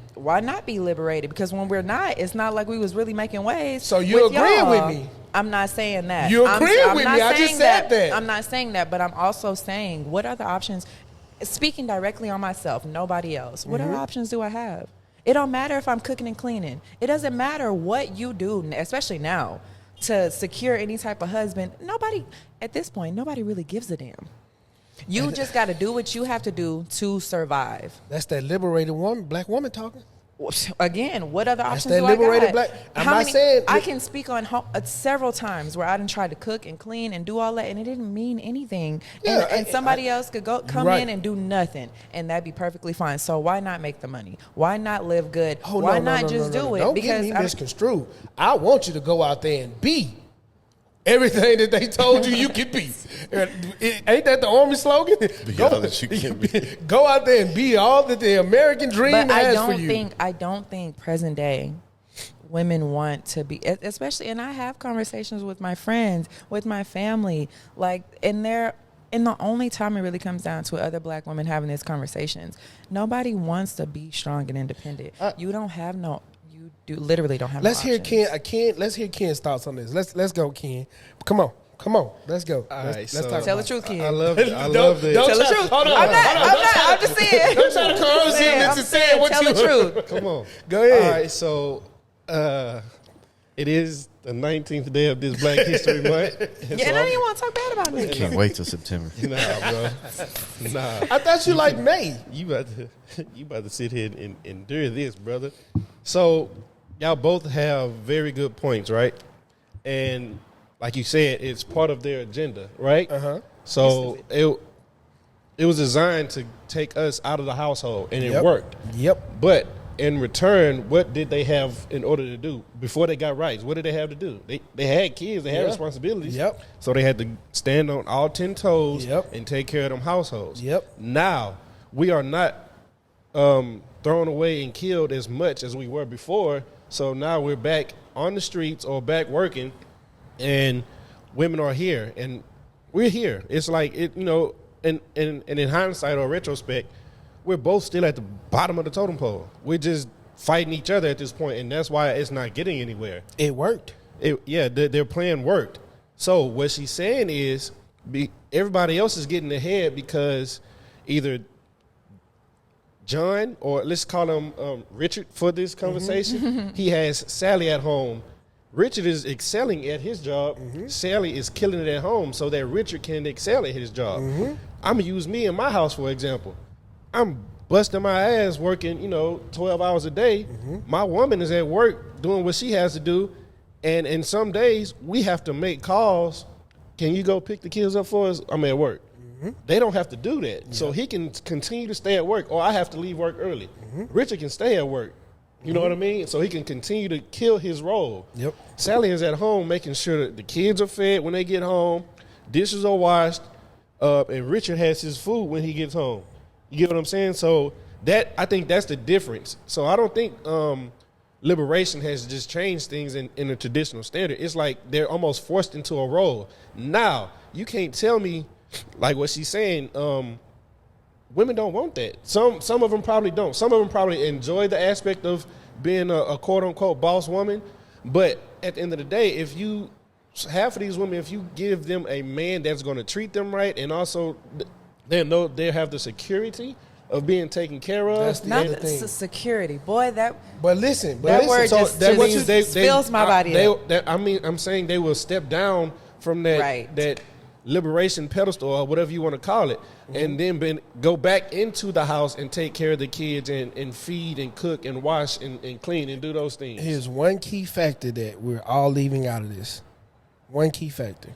S4: liberated? Because when we're not, it's not like we was really making waves.
S2: So you agreeing with me?
S4: I'm not saying that.
S2: You agreeing with me? I just said that.
S4: I'm not saying that, but I'm also saying, what are the options? Speaking directly on myself, nobody else. What other options do I have? It don't matter if I'm cooking and cleaning. It doesn't matter what you do, especially now, to secure any type of husband. At this point, nobody really gives a damn. You just got to do what you have to do to survive.
S2: That's that liberated woman, black woman talking.
S4: Again, what other options
S2: that
S4: do I
S2: liberated
S4: got?
S2: black- I'm not saying-
S4: I can speak on several times where I done tried to cook and clean and do all that, and it didn't mean anything.
S2: Yeah,
S4: and somebody else could come
S2: right.
S4: in and do nothing, and that'd be perfectly fine. So why not make the money? Why not live good?
S2: Oh,
S4: why
S2: no,
S4: not
S2: no,
S4: just
S2: no, no,
S4: do
S2: no.
S4: it?
S2: Don't
S4: Because
S2: get me misconstrued. I want you to go out there and be everything that they told you can be. Ain't that the Army slogan?
S1: Be all that you can be.
S2: Go out there and be all that the American dream
S4: but
S2: has for you.
S4: I don't think present day women want to be, especially, and I have conversations with my friends, with my family, like, and the only time it really comes down to other black women having these conversations, nobody wants to be strong and independent. You literally don't have.
S2: Let's
S4: no
S2: hear
S4: options.
S2: Let's hear Ken's thoughts on this. Let's go, Ken. Come on, let's go. Let's talk.
S4: Tell the truth, Ken.
S3: I love
S2: Don't
S4: Tell the truth.
S2: Hold on.
S4: I'm just saying.
S2: Don't try to coerce him into saying what
S4: tell
S2: you
S4: the truth.
S3: Come on.
S2: Go ahead.
S3: All right, so it is the 19th day of this Black History Month.
S4: Yeah, I don't even want to talk bad about me.
S1: Can't wait till September.
S3: Nah, bro. Nah.
S2: I thought you liked May.
S3: You about to sit here and endure this, brother. So y'all both have very good points, right? And like you said, it's part of their agenda, right?
S2: Uh-huh.
S3: So it was designed to take us out of the household, and it
S2: Yep.
S3: worked.
S2: Yep.
S3: But in return, what did they have in order to do before they got rights? What did they have to do? They had kids, they had
S2: Yeah.
S3: responsibilities.
S2: Yep.
S3: So they had to stand on all 10 toes
S2: Yep.
S3: and take care of them households.
S2: Yep.
S3: Now we are not thrown away and killed as much as we were before. So now we're back on the streets or back working, and women are here, and we're here. It's like it, and in hindsight or retrospect, we're both still at the bottom of the totem pole. We're just fighting each other at this point, and that's why it's not getting anywhere.
S2: It worked.
S3: Their plan worked. So what she's saying is, everybody else is getting ahead because either John, or let's call him Richard for this conversation, he has Sally at home. Richard is excelling at his job. Sally is killing it at home so that Richard can excel at his job. I'm going to use me in my house, for example. I'm busting my ass working, 12 hours a day. My woman is at work doing what she has to do. And in some days, we have to make calls. Can you go pick the kids up for us? I'm at work. They don't have to do that. Yeah. So he can continue to stay at work, or I have to leave work early. Richard can stay at work. You know what I mean? So he can continue to kill his role.
S2: Yep.
S3: Sally is at home making sure that the kids are fed when they get home, dishes are washed, and Richard has his food when he gets home. You get what I'm saying? So I think that's the difference. So I don't think liberation has just changed things in a traditional standard. It's like they're almost forced into a role. Now, you can't tell me, like what she's saying, women don't want that. Some of them probably don't. Some of them probably enjoy the aspect of being a quote-unquote boss woman. But at the end of the day, half of these women, if you give them a man that's going to treat them right, and also they know they have the security of being taken care of.
S2: That's the
S4: Not
S2: other thing.
S4: security, boy.
S2: But listen,
S4: that word just fills my body up.
S3: I'm saying they will step down from that liberation pedestal or whatever you want to call it, and then go back into the house and take care of the kids and feed and cook and wash and clean and do those things.
S2: Here's one key factor that we're all leaving out of this. One key factor.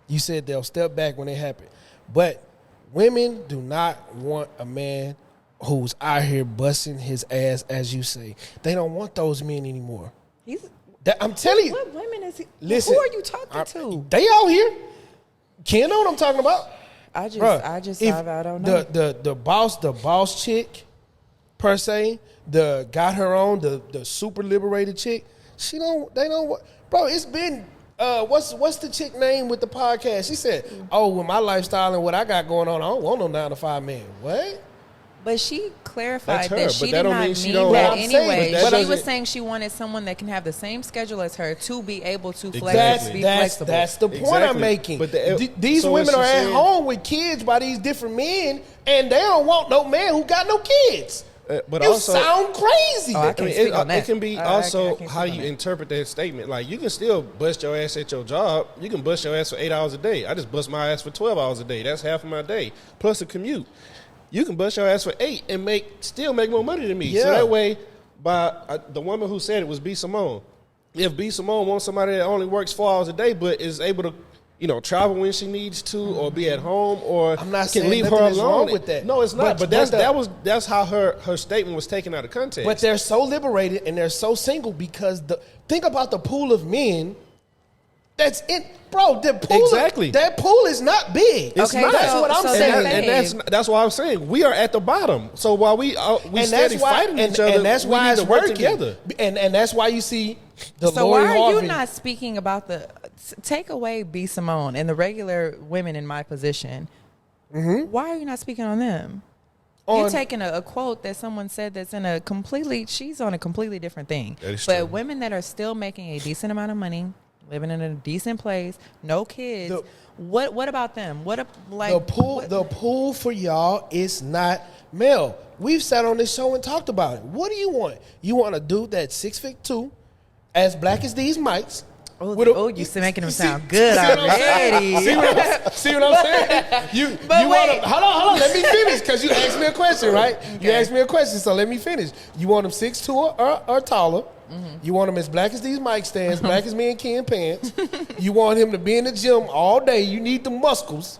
S2: You said they'll step back when it happens. But women do not want a man who's out here busting his ass, as you say. They don't want those men anymore. I'm telling you.
S4: What women is he?
S2: Listen,
S4: who are you talking to?
S2: They out here. Ken know what I'm talking about.
S4: I don't know.
S2: The boss chick, per se, got her own, the super liberated chick. They don't, bro. It's been what's the chick name with the podcast? She said, "Oh, with my lifestyle and what I got going on, I don't want no 9-to-5 man." What?
S4: But she clarified
S3: That's her,
S4: that she
S3: but that
S4: did
S3: don't
S4: not
S3: mean she
S4: mean
S3: don't
S4: that
S3: want-
S4: anyway.
S3: But that
S4: She was
S3: doesn't-
S4: saying she wanted someone that can have the same schedule as her to be able to be
S3: Exactly.
S4: flexible.
S2: That's the point I'm
S3: Exactly.
S2: making.
S3: But
S2: These
S3: so
S2: women
S3: what
S2: are
S3: she's
S2: at
S3: saying-
S2: home with kids by these different men, and they don't want no man who got no kids.
S3: But
S2: you
S3: also,
S2: sound crazy.
S4: I can't speak on that.
S3: It can be
S4: I
S3: also
S4: can't
S3: how
S4: speak on
S3: you
S4: that.
S3: interpret that statement. Like, you can still bust your ass at your job. You can bust your ass for 8 hours a day. I just bust my ass for 12 hours a day. That's half of my day, plus a commute. You can bust your ass for 8 and still make more money than me.
S2: Yeah.
S3: So that way, by the woman who said it was B. Simone. If B. Simone wants somebody that only works 4 hours a day but is able to, travel when she needs to, or be at home, or
S2: I'm not
S3: can
S2: saying
S3: leave her
S2: nothing is
S3: alone
S2: wrong with that.
S3: No, it's not. But that's how her statement was taken out of context.
S2: But they're so liberated and they're so single because think about the pool of men that's in, bro. The pool
S3: Exactly.
S2: That pool is not big.
S3: It's
S4: Okay,
S3: not.
S2: That's what I'm
S4: so
S2: saying.
S3: And that's why I'm saying we are at the bottom. So while we steady fighting each other,
S2: and that's why
S3: we need
S2: it's
S3: to work
S2: working
S3: together.
S2: And that's why you see the
S4: So
S2: Lori
S4: why are
S2: Harvey.
S4: you not speaking about take away B. Simone and the regular women in my position? Why are you not speaking on them? You're taking a quote that someone said that's she's on a completely different thing.
S3: That is
S4: but
S3: true.
S4: women that are still making a decent amount of money, living in a decent place, no kids. What about them?
S2: The pool for y'all is not male. We've sat on this show and talked about it. What do you want? You want a dude that's 6'2", as black as these mics.
S4: You're making them sound good already.
S2: See what I'm saying? You want him, hold on, let me finish because you asked me a question, right? Okay. You asked me a question, so let me finish. You want him 6'2" or taller. You want him as black as these mic stands, black as me and Ken pants. You want him to be in the gym all day. You need the muscles.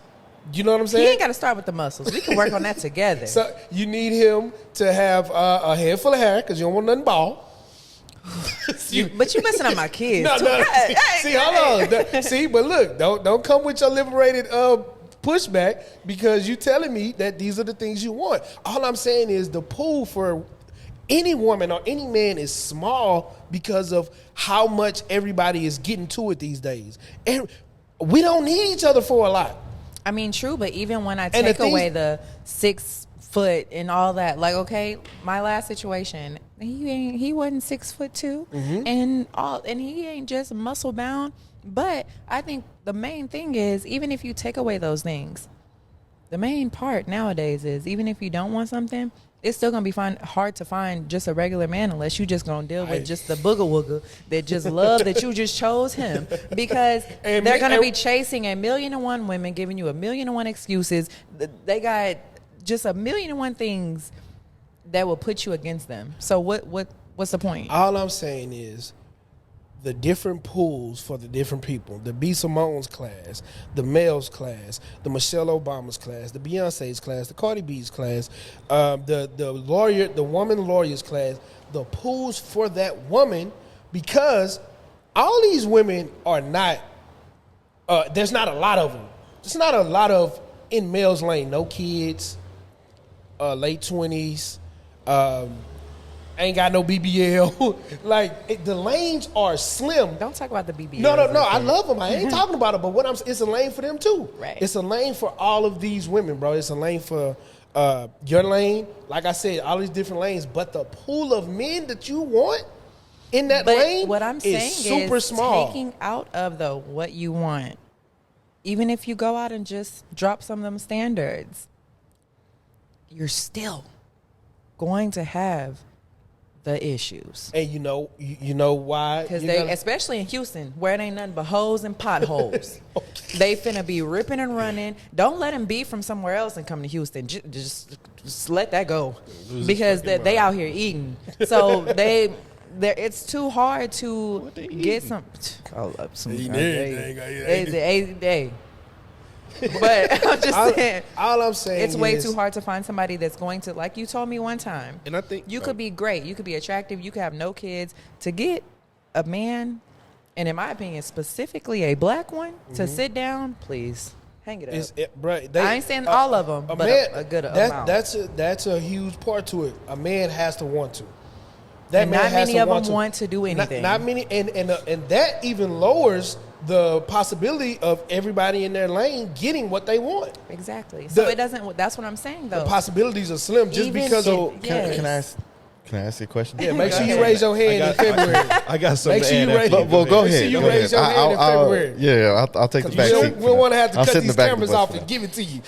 S2: You know what I'm saying?
S4: He ain't got to start with the muscles. We can work on that together.
S2: So you need him to have a head full of hair because you don't want nothing bald.
S4: But you messing up my kids.
S2: No. See, hold on. See, but look, don't come with your liberated pushback because you telling me that these are the things you want. All I'm saying is the pool for any woman or any man is small because of how much everybody is getting to it these days. And we don't need each other for a lot.
S4: I mean, true, but even when I take away the 6 foot and all that, like, okay, my last situation, he wasn't 6'2", and he ain't just muscle bound. But I think the main thing is, even if you take away those things, the main part nowadays is, even if you don't want something, it's still gonna be hard to find just a regular man unless you just gonna deal with just the booger wooger that just love that you just chose him, because they're gonna be chasing 1,000,001 women, giving you 1,000,001 excuses. They got just 1,000,001 things that will put you against them. So what's the point?
S2: All I'm saying is the different pools for the different people. The B. Simone's class, the male's class, the Michelle Obama's class, the Beyonce's class, the Cardi B's class, the woman lawyer's class. The pools for that woman, because all these women are not. There's not a lot of them. There's not a lot of in male's lane. No kids. Late 20s. Ain't got no BBL. The lanes are slim.
S4: Don't talk about the BBL.
S2: No. I love them. I ain't talking about it. But it's a lane for them too.
S4: Right.
S2: It's a lane for all of these women, bro. It's a lane for your lane. Like I said, all these different lanes. But the pool of men that you want in that lane
S4: what I'm saying
S2: is super small.
S4: Taking out of what you want, even if you go out and just drop some of them standards, you're still going to have the issues.
S2: And you know why?
S4: Because especially in Houston, where it ain't nothing but holes and potholes.
S2: Okay.
S4: They finna be ripping and running. Don't let them be from somewhere else and come to Houston. Just let that go. Because they out here eating. So it's too hard to get some. Call up some. But I'm just saying.
S2: All I'm saying
S4: it's way too hard to find somebody that's going to, like you told me one time.
S3: And I think
S4: you could be great. You could be attractive. You could have no kids. To get a man, and in my opinion, specifically a black one, to sit down, please hang it up. I ain't saying all of them, but a good amount.
S2: That's a huge part to it. A man has to want to.
S4: Not many of them want to do anything.
S2: Not many, and that even lowers the possibility of everybody in their lane getting what they want.
S4: Exactly. So it doesn't. That's what I'm saying, though.
S2: The possibilities are slim just because of.
S1: Can I ask you a question?
S2: Yeah, make sure you raise your hand in February.
S3: I got something
S2: to add.
S1: Well, go ahead.
S2: Make sure you raise your hand in February.
S1: Yeah, I'll take the back seat.
S2: We don't want to have to cut these cameras off and give it to you.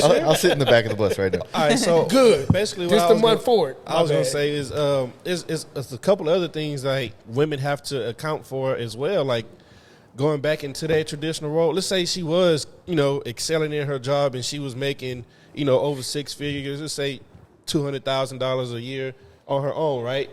S1: I'll sit in the back of the bus right now.
S3: All right, so
S2: good.
S3: Basically, what
S2: just the month forward.
S3: I was going to say is it's a couple of other things like women have to account for as well, like going back into that traditional role. Let's say she was, excelling in her job and she was making, over 6 figures. Let's say $200,000 a year on her own, right?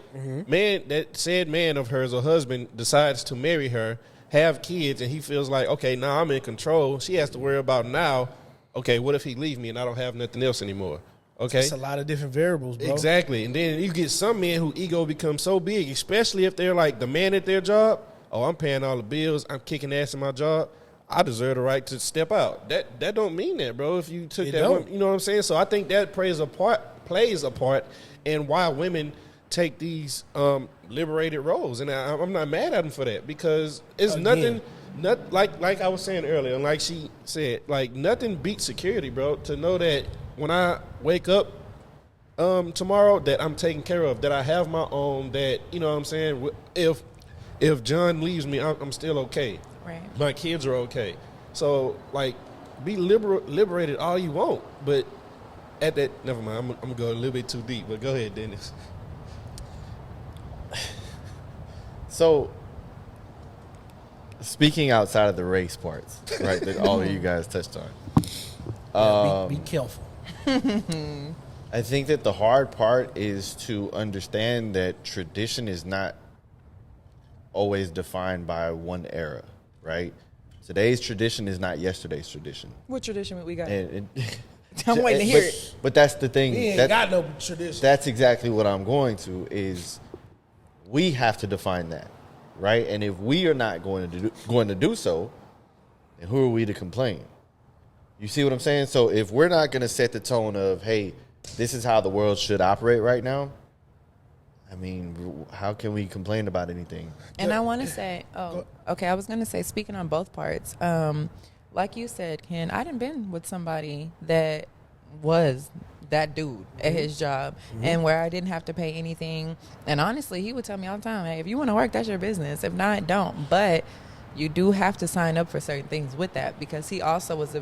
S3: Man, that said man of hers or husband decides to marry her, have kids, and he feels like, okay, now I'm in control. She has to worry about now, okay, what if he leave me and I don't have nothing else anymore? Okay.
S2: It's a lot of different variables, bro.
S3: Exactly. And then you get some men who ego becomes so big, especially if they're like the man at their job. Oh, I'm paying all the bills. I'm kicking ass in my job. I deserve the right to step out. That don't mean that, bro. If you took that one, you know what I'm saying? So I think that plays a part in why women take these liberated roles. And I'm not mad at them for that, because it's nothing like I was saying earlier, and like she said, like nothing beats security, bro. To know that when I wake up tomorrow, that I'm taken care of, that I have my own, that, you know what I'm saying, if John leaves me, I'm still okay.
S4: Right.
S3: My kids are okay. So, like, be liberated all you want, but at that, never mind, I'm going to go a little bit too deep, but go ahead, Dennis.
S1: So, speaking outside of the race parts, right, that all of you guys touched on.
S2: Be careful.
S1: I think that the hard part is to understand that tradition is not always defined by one era, right? Today's tradition is not yesterday's tradition.
S4: What tradition we got?
S1: I'm
S4: waiting to hear it.
S1: But that's the thing.
S2: We ain't got no tradition.
S1: That's exactly what I'm going to, is we have to define that, right? And if we are not going to do so, then who are we to complain? You see what I'm saying? So if we're not going to set the tone of, hey, this is how the world should operate right now, I mean, how can we complain about anything?
S4: And I want to say, I was going to say, speaking on both parts, like you said, Ken, I done been with somebody that was that dude at his job, and where I didn't have to pay anything. And honestly, he would tell me all the time, hey, if you want to work, that's your business. If not, don't. But you do have to sign up for certain things with that, because he also was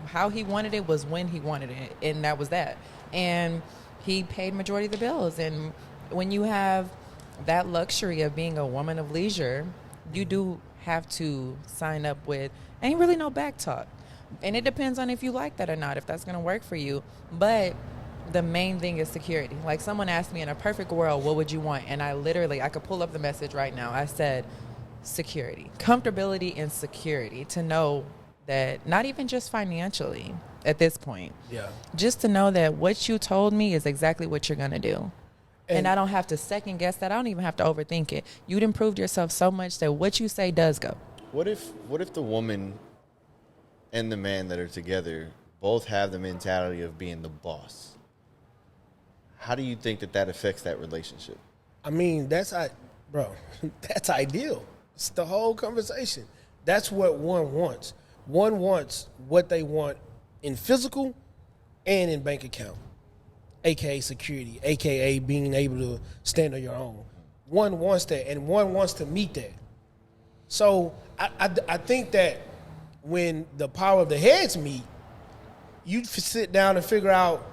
S4: how he wanted it was when he wanted it, and that was that. And he paid majority of the bills. And when you have that luxury of being a woman of leisure, you do have to sign up with, ain't really no back talk. And it depends on if you like that or not, if that's going to work for you. But the main thing is security. Like, someone asked me, in a perfect world, what would you want? And I could pull up the message right now. I said, security, comfortability and security, to know that, not even just financially at this point, just to know that what you told me is exactly what you're going to do. And I don't have to second guess that. I don't even have to overthink it. You'd improved yourself so much that what you say does go.
S1: What if the woman and the man that are together both have the mentality of being the boss? How do you think that affects that relationship?
S2: I mean, that's ideal. It's the whole conversation. That's what one wants. One wants what they want in physical and in bank account, a.k.a. security, a.k.a. being able to stand on your own. One wants that, and one wants to meet that. So I think that when the power of the heads meet, you sit down and figure out,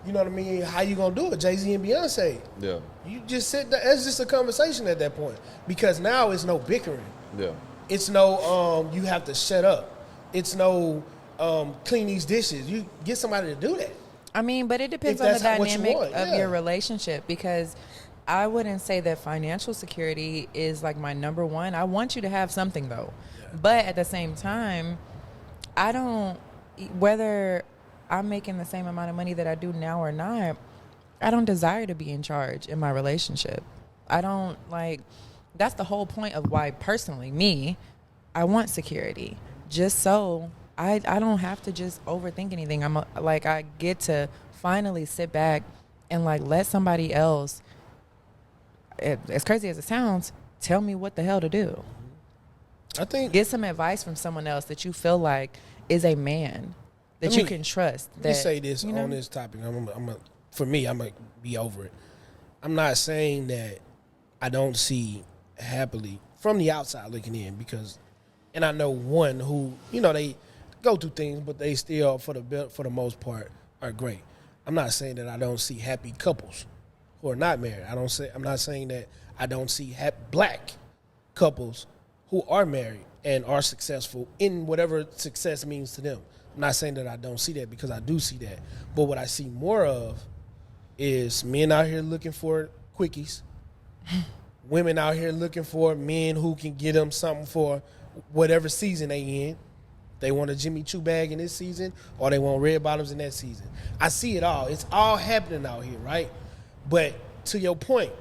S2: you know what I mean, how you going to do it, Jay-Z and Beyonce. Yeah. You just sit down. It's just a conversation at that point, because now it's no bickering. Yeah. It's no, you have to shut up. It's no, clean these dishes. You get somebody to do that.
S4: I mean, but it depends on the dynamic of your relationship, because I wouldn't say that financial security is like my number one. I want you to have something, though. Yeah. But at the same time, whether I'm making the same amount of money that I do now or not, I don't desire to be in charge in my relationship. That's the whole point of why, personally, I want security. Just so I don't have to just overthink anything. I get to finally sit back and let somebody else, as crazy as it sounds, tell me what the hell to do. I think get some advice from someone else that you feel like is a man that you can trust.
S2: Let me say this on this topic. For me, I'm going to be over it. I'm not saying that I don't see happily from the outside looking in, and I know one who, they go through things, but they still, for the most part, are great. I'm not saying that I don't see happy couples who are not married. I'm not saying that I don't see black couples who are married and are successful in whatever success means to them. I'm not saying that I don't see that, because I do see that. But what I see more of is men out here looking for quickies, women out here looking for men who can get them something for whatever season they in. They want a Jimmy Choo bag in this season, or they want red bottoms in that season. I see it all. It's all happening out here, right? But to your point,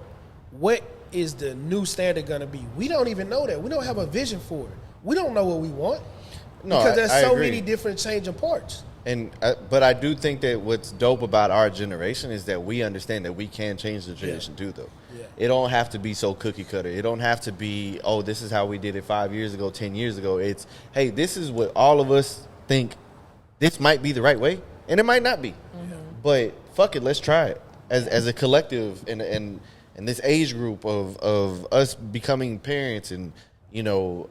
S2: what is the new standard going to be? We don't even know that. We don't have a vision for it. We don't know what we want.
S1: No,
S2: because there's
S1: I
S2: so
S1: agree.
S2: many different changing parts.
S1: But I do think that what's dope about our generation is that we understand that we can change the tradition too, though.
S2: Yeah.
S1: It don't have to be so cookie cutter. It don't have to be, oh, this is how we did it 5 years ago, 10 years ago. It's, hey, this is what all of us think this might be the right way, and it might not be.
S2: Mm-hmm.
S1: But fuck it, let's try it as a collective and this age group of us becoming parents and, you know,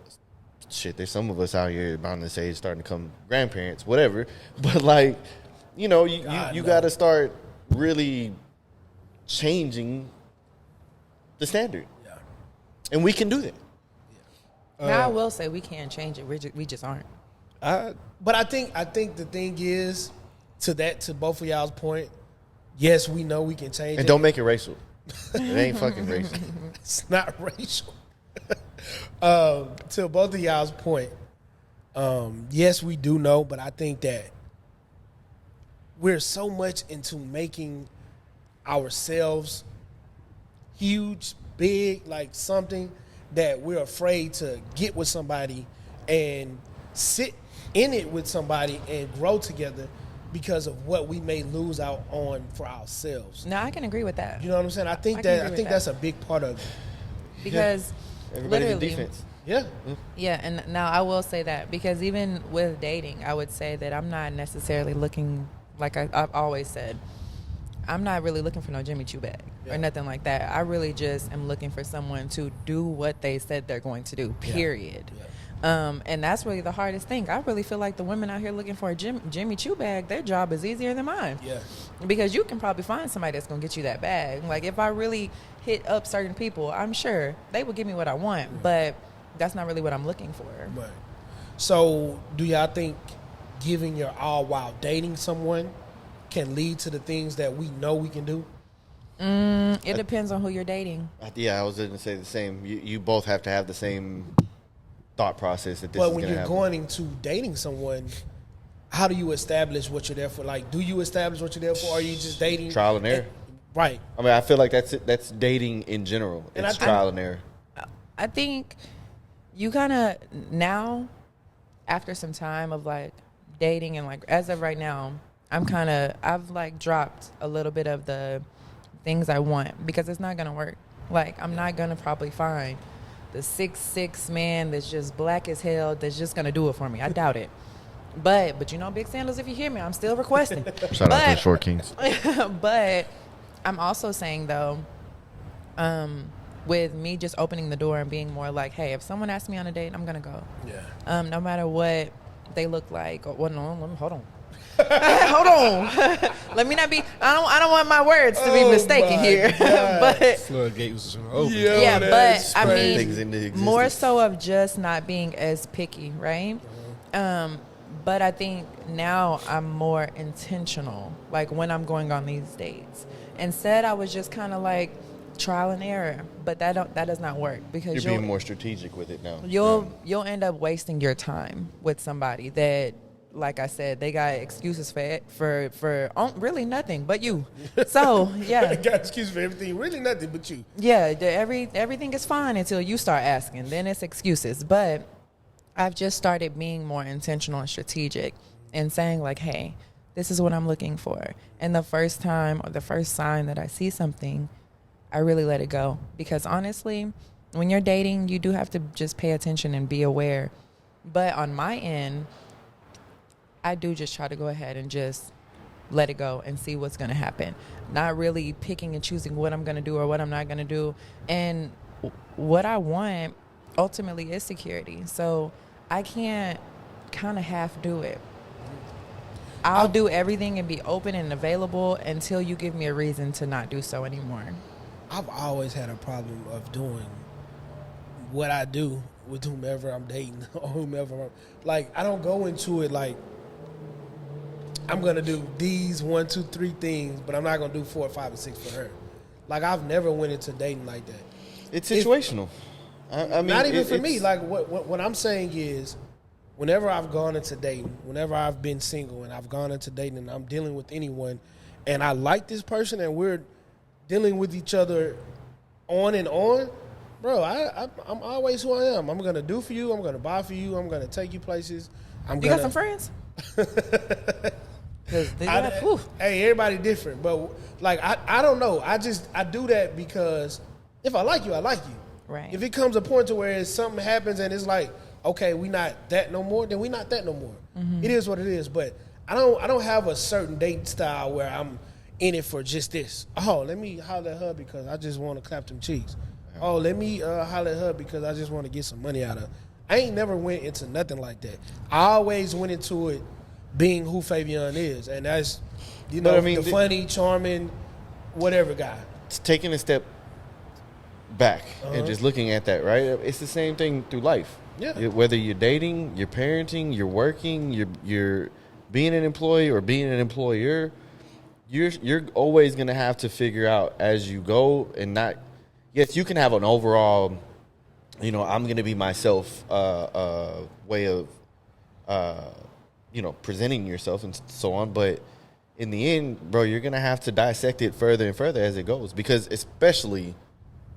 S1: shit, there's some of us out here around this age starting to become grandparents, whatever. But, like, you know, you got to start really changing the standard. Yeah. And we can do that.
S4: Now, I will say we can change it. We just aren't.
S2: But I think the thing is, to both of y'all's point, yes, we know we can change it.
S1: And don't make it racial. It ain't fucking racial.
S2: It's not racial. To both of y'all's point, yes, we do know, but I think that we're so much into making ourselves huge, big, like something that we're afraid to get with somebody and sit in it with somebody and grow together because of what we may lose out on for ourselves.
S4: No, I can agree with that.
S2: You know what I'm saying? I think that's a big part of it.
S4: Because
S1: Everybody's in
S4: literally,
S1: defense.
S2: Yeah.
S4: yeah, and now I will say that because even with dating, I would say that I'm not necessarily looking, like I've always said, I'm not really looking for no Jimmy Choo bag or nothing like that. I really just am looking for someone to do what they said they're going to do, period.
S2: Yeah.
S4: And that's really the hardest thing. I really feel like the women out here looking for a Jimmy Choo bag, their job is easier than mine.
S2: Yeah.
S4: Because you can probably find somebody that's going to get you that bag. Like, if I really hit up certain people, I'm sure they will give me what I want, but that's not really what I'm looking for.
S2: Right. So, do y'all think giving your all while dating someone can lead to the things that we know we can do?
S4: It depends on who you're dating.
S1: Yeah, I was going to say the same. You both have to have the same thought process that this
S2: But
S1: is
S2: when
S1: going to
S2: you're
S1: happen.
S2: going into dating someone, how do you establish what you're there for? Like, do you establish what you're there for, or are you just dating?
S1: Trial and error.
S2: Right.
S1: I mean, I feel like that's dating in general.
S2: And
S1: It's trial and error.
S4: I think you kind of now, after some time of like dating and like as of right now, I've like dropped a little bit of the things I want because it's not gonna work. Like, I'm not gonna probably find the 6'6" man that's just black as hell that's just gonna do it for me. I doubt it. But you know, Big Sandals, if you hear me, I'm still requesting.
S1: Shout out to the Short Kings.
S4: But I'm also saying though, with me just opening the door and being more like, hey, if someone asks me on a date, I'm gonna go.
S2: Yeah.
S4: No matter what they look like. Well, no, hold on. Hold on. Let me not be. I don't want my words to be mistaken here. But
S3: Floodgate was open.
S4: yeah, but I
S1: Things into
S4: mean,
S1: existence.
S4: more so of just not being as picky, right? But I think now I'm more intentional, like when I'm going on these dates. Instead, I was just kind of like trial and error, but that does not work because
S1: You're being more strategic with it now.
S4: you'll end up wasting your time with somebody that, like I said, they got excuses for really nothing but you. So yeah,
S2: Got excuse for everything, really nothing but you.
S4: yeah, everything is fine until you start asking. Then it's excuses. But I've just started being more intentional and strategic and saying like, hey, this is what I'm looking for. And the first time or the first sign that I see something, I really let it go. Because honestly, when you're dating, you do have to just pay attention and be aware. But on my end, I do just try to go ahead and just let it go and see what's going to happen. Not really picking and choosing what I'm going to do or what I'm not going to do. And what I want ultimately is security. So I can't kind of half do it. I'll do everything and be open and available until you give me a reason to not do so anymore.
S2: I've always had a problem of doing what I do with whomever I'm dating or whomever I'm, like, I don't go into it like, I'm gonna do these 1, 2, 3 things, but I'm not gonna do 4, 5, and 6 for her. Like I've never went into dating like that.
S1: It's situational. I mean,
S2: not even for me. Like what I'm saying is, whenever I've gone into dating, whenever I've been single and I've gone into dating and I'm dealing with anyone, and I like this person and we're dealing with each other on and on, bro, I'm always who I am. I'm gonna do for you. I'm gonna buy for you. I'm gonna take you places.
S4: You got some friends?
S2: Hey, everybody different, but like I don't know. I do that because if I like you, I like you.
S4: Right.
S2: If it comes a point to where something happens and it's like, okay, we not that no more, then we not that no more. Mm-hmm. It is what it is. But I don't have a certain date style where I'm in it for just this. Oh, let me holler at her because I just want to clap them cheeks. Oh, let me holler at her because I just want to get some money out of her. I ain't never went into nothing like that. I always went into it being who Fabian is, and that's the funny, charming, whatever guy.
S1: It's taking a step back and just looking at that, right? It's the same thing through life.
S2: Yeah.
S1: Whether you're dating, you're parenting, you're working, you're being an employee or being an employer, you're always gonna have to figure out as you go and not. Yes, you can have an overall, I'm gonna be myself way of presenting yourself and so on. But in the end, bro, you're going to have to dissect it further and further as it goes, because especially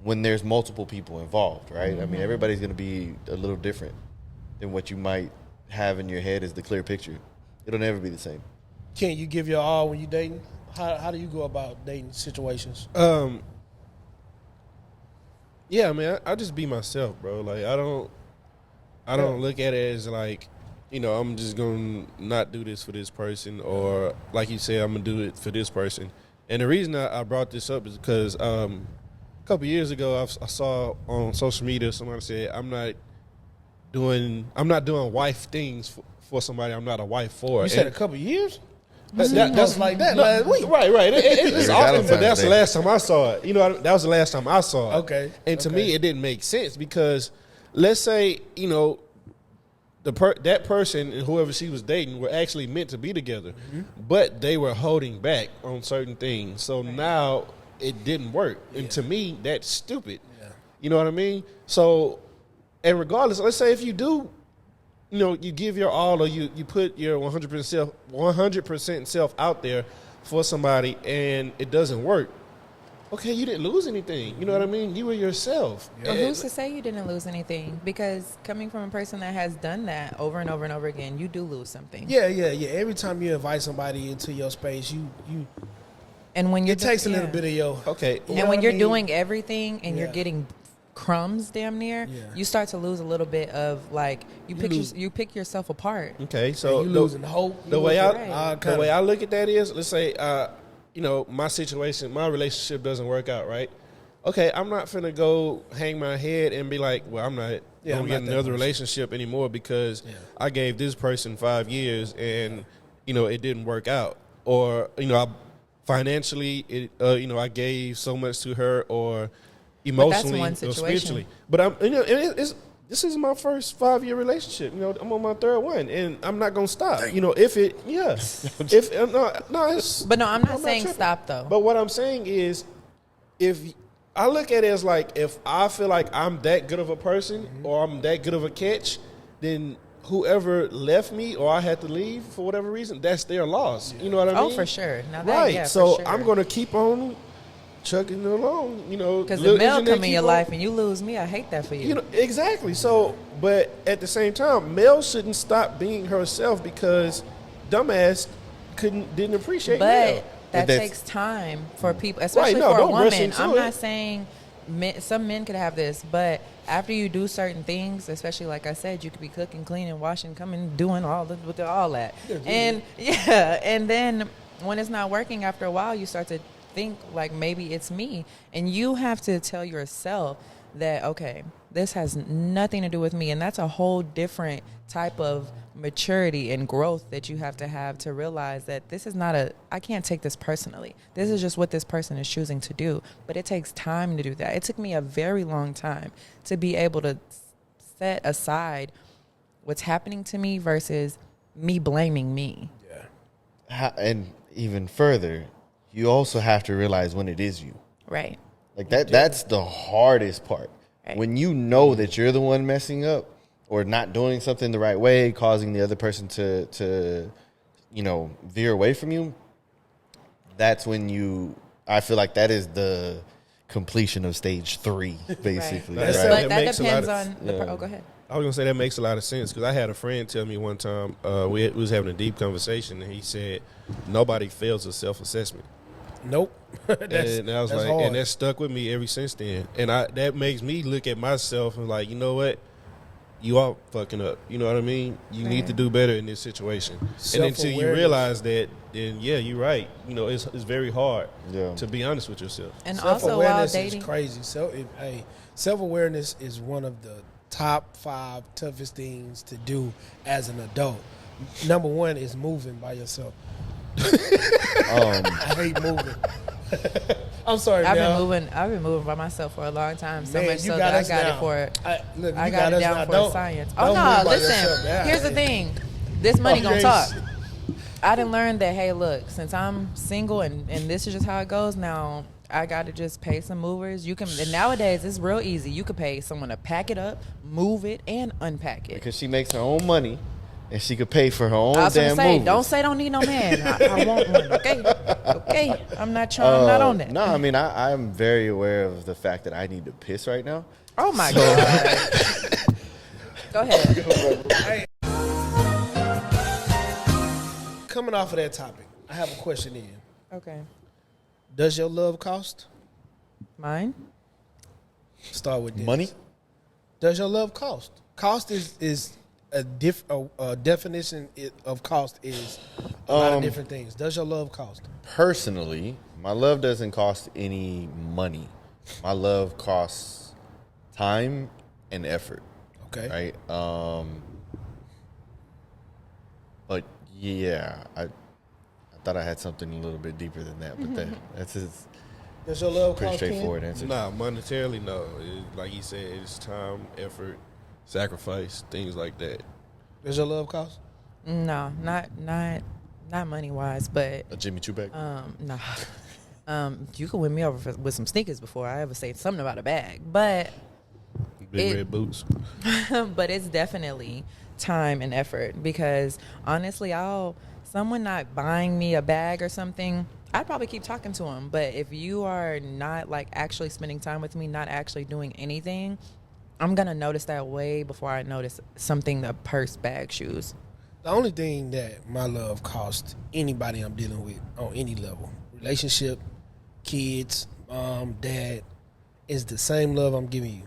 S1: when there's multiple people involved, right? Mm-hmm. I mean, everybody's going to be a little different than what you might have in your head as the clear picture. It'll never be the same.
S2: Can't you give your all when you dating? How do you go about dating situations?
S3: Yeah, man, I just be myself, bro. Like I don't look at it as like, I'm just gonna not do this for this person, or like you said, I'm gonna do it for this person. And the reason I brought this up is because a couple years ago I saw on social media somebody said I'm not doing wife things for somebody I'm not a wife for.
S2: You said a couple years?
S3: That's like that last week. Right. It's often, but that's the last time I saw it. That was the last time I saw it.
S2: Okay.
S3: And to me, it didn't make sense because let's say, that person and whoever she was dating were actually meant to be together, but they were holding back on certain things. So now it didn't work. And to me, that's stupid. Yeah. You know what I mean? So, and regardless, let's say if you do, you give your all, or you put your 100% self out there for somebody and it doesn't work. Okay, you didn't lose anything. You know what I mean? You were yourself.
S4: Yeah. Who's to say you didn't lose anything? Because coming from a person that has done that over and over and over again, you do lose something.
S2: Yeah. Every time you invite somebody into your space, you
S4: and when
S2: it takes a little bit of your
S4: And when you're doing everying and you're getting crumbs damn near, you start to lose a little bit of like you pick yourself apart.
S3: Okay, so
S2: you losing hope.
S3: The way I look at that is, let's say my situation, my relationship doesn't work out, right? Okay, I'm not finna go hang my head and be like, well, I'm not gonna get another relationship anymore because I gave this person 5 years and it didn't work out, or financially I gave so much to her, or emotionally or spiritually. But this is my first 5-year relationship. I'm on my third one, and I'm not gonna stop.
S4: But no, I'm not saying stop though.
S3: But what I'm saying is, if I look at it as like, if I feel like I'm that good of a person or I'm that good of a catch, then whoever left me or I had to leave for whatever reason, that's their loss. You know what I mean?
S4: Oh, for sure. Now
S3: right. So I'm gonna keep on chugging it along,
S4: because the Mel come in your life and you lose me, I hate that for you.
S3: Exactly. So, but at the same time, Mel shouldn't stop being herself because dumbass didn't appreciate Mel.
S4: But that takes time for people, especially for a woman. I'm not saying some men could have this, but after you do certain things, especially like I said, you could be cooking, cleaning, washing, coming, doing all that, and then when it's not working, after a while, you start to think like maybe it's me, and you have to tell yourself that okay, this has nothing to do with me, and that's a whole different type of maturity and growth that you have to realize that this is not I can't take this personally. This is just what this person is choosing to do, but it takes time to do that. It took me a very long time to be able to set aside what's happening to me versus me blaming me.
S1: and even further, you also have to realize when it is you.
S4: Right.
S1: Like that's the hardest part.
S4: Right.
S1: When you know that you're the one messing up or not doing something the right way, causing the other person to veer away from you, that's when I feel like that is the completion of stage 3, basically.
S4: Right.
S1: Right?
S4: But that
S3: makes a lot
S4: depends
S3: of-
S4: on the. Oh, go ahead.
S3: I was gonna say that makes a lot of sense because I had a friend tell me one time we was having a deep conversation and he said nobody fails a self-assessment.
S2: Nope.
S3: And I was like,
S2: hard.
S3: and that stuck with me ever since then. And that makes me look at myself and like, you know what? You are fucking up. You know what I mean? You need to do better in this situation. And until you realize that, then yeah, you're right. You know, it's very hard to be honest with yourself.
S4: And also while
S2: Self-awareness
S4: dating,
S2: is crazy. Self-awareness is one of the top 5 toughest things to do as an adult. Number 1 is moving by yourself. I hate moving. I'm sorry,
S4: I've
S2: now.
S4: been moving by myself for a long time. So
S2: Man,
S4: much
S2: you
S4: so
S2: got
S4: that I
S2: us
S4: got
S2: now.
S4: it for
S2: I
S4: I got it down for science. Oh
S2: don't
S4: no,
S2: move by
S4: listen.
S2: yourself. Yeah.
S4: Here's the thing. This money
S2: Oh,
S4: gonna
S2: yes.
S4: talk. I didn't learn that. Hey, look, since I'm single and this is just how it goes now. I got to just pay some movers. You can, and nowadays it's real easy. You could pay someone to pack it up, move it, and unpack it.
S1: Because she makes her own money and she could pay for her own
S4: I was gonna
S1: damn
S4: say,
S1: movers.
S4: don't say don't need no man. I want one. Okay. I'm not trying. I'm not on that.
S1: No, I mean, I'm very aware of the fact that I need to piss right now.
S4: Oh my god. Go ahead.
S2: Coming off of that topic, I have a question in.
S4: Okay.
S2: Does your love cost?
S4: Mine.
S2: Start with this.
S1: Money?
S2: Does your love cost? Cost is a definition of cost is a lot of different things. Does your love cost?
S1: Personally, my love doesn't cost any money. My love costs time and effort.
S2: Okay.
S1: Right? But yeah, I thought I had something a little bit deeper than that, but that's his
S2: Does your love
S1: pretty
S2: cost? Ken?
S1: straightforward answer.
S3: Nah, monetarily, no. Like you said, it's time, effort, sacrifice, things like that.
S2: Does your love cost?
S4: No, not money wise, but
S1: A Jimmy Choo bag?
S4: nah. You could win me over with some sneakers before I ever say something about a bag, but
S3: Big red boots.
S4: but it's definitely time and effort because honestly, someone not buying me a bag or something, I'd probably keep talking to them. But if you are not like actually spending time with me, not actually doing anything, I'm gonna notice that way before I notice something, the purse, bag, shoes.
S2: The only thing that my love costs anybody I'm dealing with on any level, relationship, kids, mom, dad, is the same love I'm giving you.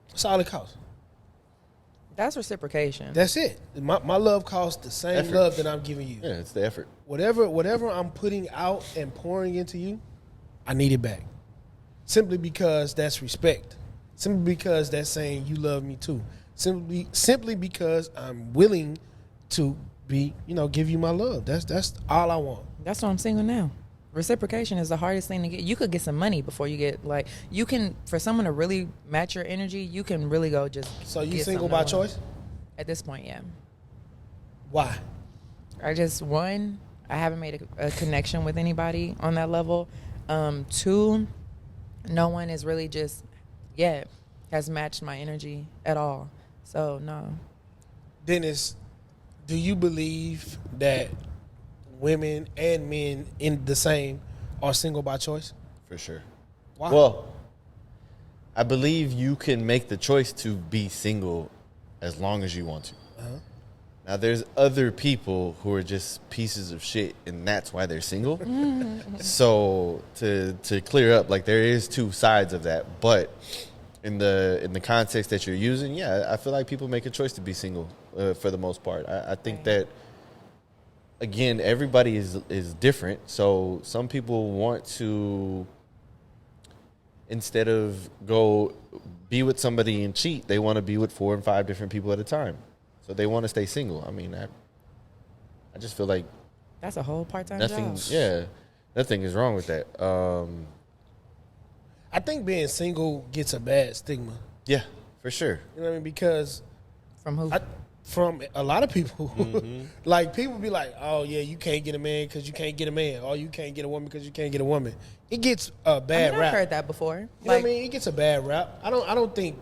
S2: That's all it costs.
S4: That's reciprocation.
S2: That's it. My love costs the same
S1: Effort.
S2: love that I'm giving you.
S1: Yeah, it's the effort.
S2: Whatever I'm putting out and pouring into you, I need it back. Simply because that's respect. Simply because that's saying you love me too. Simply because I'm willing to give you my love. That's all I want.
S4: That's why I'm single now. Reciprocation is the hardest thing to get. You could get some money before you get for someone to really match your energy, you can really go just.
S2: So you
S4: get
S2: single
S4: something
S2: by
S4: to
S2: choice?
S4: At this point, yeah.
S2: Why?
S4: I haven't made a connection with anybody on that level. 2, no one is really just yet has matched my energy at all. So no.
S2: Dennis, do you believe that women and men in the same are single by choice?
S1: For sure.
S2: Why?
S1: Well, I believe you can make the choice to be single as long as you want to. Now, there's other people who are just pieces of shit, and that's why they're single. So to clear up, like there is 2 sides of that, but in the context that you're using, yeah, I feel like people make a choice to be single for the most part. I think that. Again, everybody is different. So some people want to, instead of go be with somebody and cheat, they want to be with 4 and 5 different people at a time. So they want to stay single. I mean, I just feel like
S4: That's a whole part-time
S1: nothing.
S4: job.
S1: Yeah, nothing is wrong with that.
S2: I think being single gets a bad stigma.
S1: Yeah, for sure.
S2: You know what I mean? Because
S4: From who?
S2: from a lot of people.
S3: Mm-hmm.
S2: Like, people be like, oh, yeah, you can't get a man because you can't get a man. Or you can't get a woman because you can't get a woman. It gets a bad rap.
S4: I've heard that before.
S2: You know what I mean? It gets a bad rap. I don't think.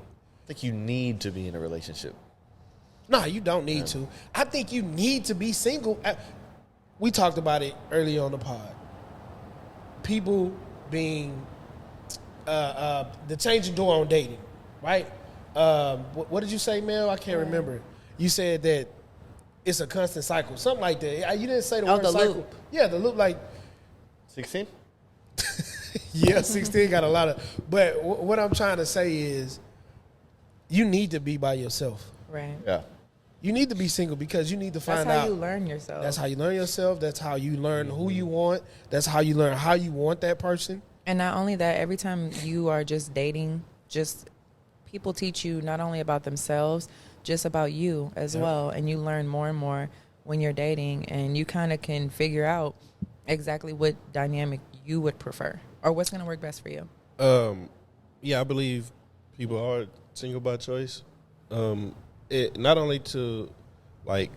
S1: I think you need to be in a relationship.
S2: No, you don't need to. I think you need to be single. We talked about it earlier on the pod. People being the changing door on dating, right? What did you say, Mel? I can't remember. You said that it's a constant cycle, something like that. You didn't say the word
S4: the
S2: cycle.
S4: loop.
S2: Yeah, the loop. Like
S1: 16?
S2: yeah, 16 got a lot of. But what I'm trying to say is, you need to be by yourself.
S4: Right.
S1: Yeah.
S2: You need to be single because you need to find out.
S4: That's how you learn yourself.
S2: That's how you learn yourself. That's how you learn who you want. That's how you learn how you want that person.
S4: And not only that, every time you are just dating, just people teach you not only about themselves, just about you as well. And you learn more and more when you're dating, and you kind of can figure out exactly what dynamic you would prefer or what's going to work best for you.
S3: Yeah, I believe people are single by choice. It not only to like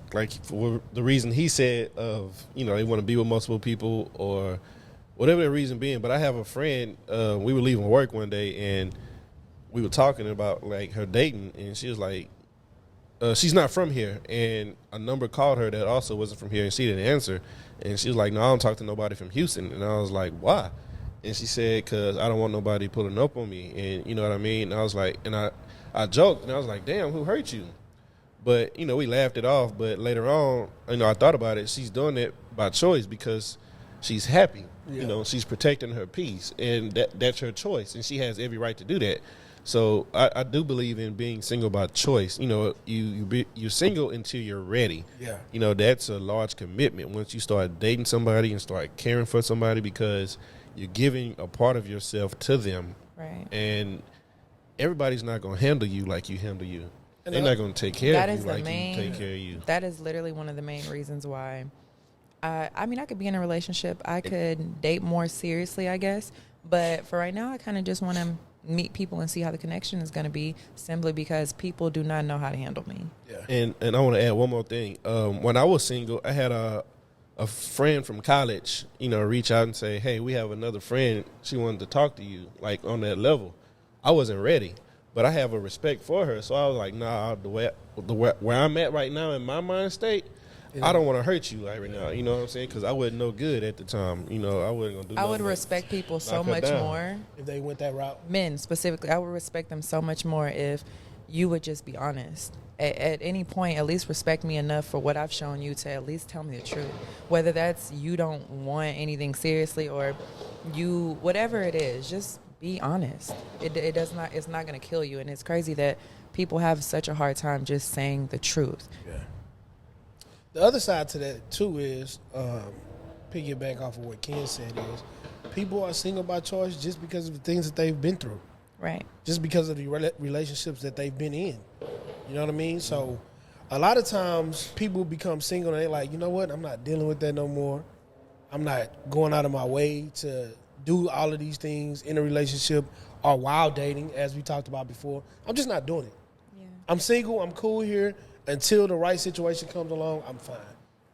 S3: for the reason he said of, you know, they want to be with multiple people or whatever the reason being, but I have a friend, we were leaving work one day and we were talking about like her dating, and she was like, she's not from here, and a number called her that also wasn't from here, and she didn't answer, and she was like, no, I don't talk to nobody from Houston. And I was like, why? And she said, because I don't want nobody pulling up on me, and you know what I mean? And I was like, and I joked, and I was like, damn, who hurt you? But, you know, we laughed it off. But later on, you know, I thought about it. She's doing it by choice because she's happy. Yeah. You know, she's protecting her peace. And that's her choice. And she has every right to do that. So I do believe in being single by choice. You know, you're single until you're ready.
S2: Yeah.
S3: You know, that's a large commitment once you start dating somebody and start caring for somebody, because you're giving a part of yourself to them.
S4: Right.
S3: And everybody's not going to handle you like you handle you.
S2: And
S3: they're not going to take care
S4: That
S3: of
S4: is
S3: you
S4: the
S3: like
S4: main-
S3: you take care of you.
S4: That is literally one of the main reasons why. I mean, I could be in a relationship. I could date more seriously, I guess. But for right now, I kind of just want to meet people and see how the connection is going to be, simply because people do not know how to handle me.
S2: Yeah.
S3: And I want to add one more thing. When I was single, I had a friend from college, you know, reach out and say, hey, we have another friend. She wanted to talk to you, like on that level. I wasn't ready. But I have a respect for her, so I was like, nah, where I'm at right now in my mind state, I don't want to hurt you like right now. You know what I'm saying? Because I wasn't no good at the time. You know, I wasn't going to do
S4: I would
S3: nothing but
S4: respect people so
S3: knock her
S4: much
S3: down.
S4: more.
S2: If they went that route.
S4: Men specifically, I would respect them so much more if you would just be honest. At any point, at least respect me enough for what I've shown you to at least tell me the truth. Whether that's you don't want anything seriously or you, whatever it is, just be honest. It does not. It's not going to kill you. And it's crazy that people have such a hard time just saying the truth.
S2: Yeah. The other side to that too is, piggyback off of what Ken said, is people are single by choice just because of the things that they've been through,
S4: Right.
S2: just because of the relationships that they've been in. You know what I mean? So, a lot of times people become single and they're like, you know what? I'm not dealing with that no more. I'm not going out of my way to do all of these things in a relationship or while dating, as we talked about before. I'm just not doing it.
S4: Yeah.
S2: I'm single. I'm cool here. Until the right situation comes along, I'm fine.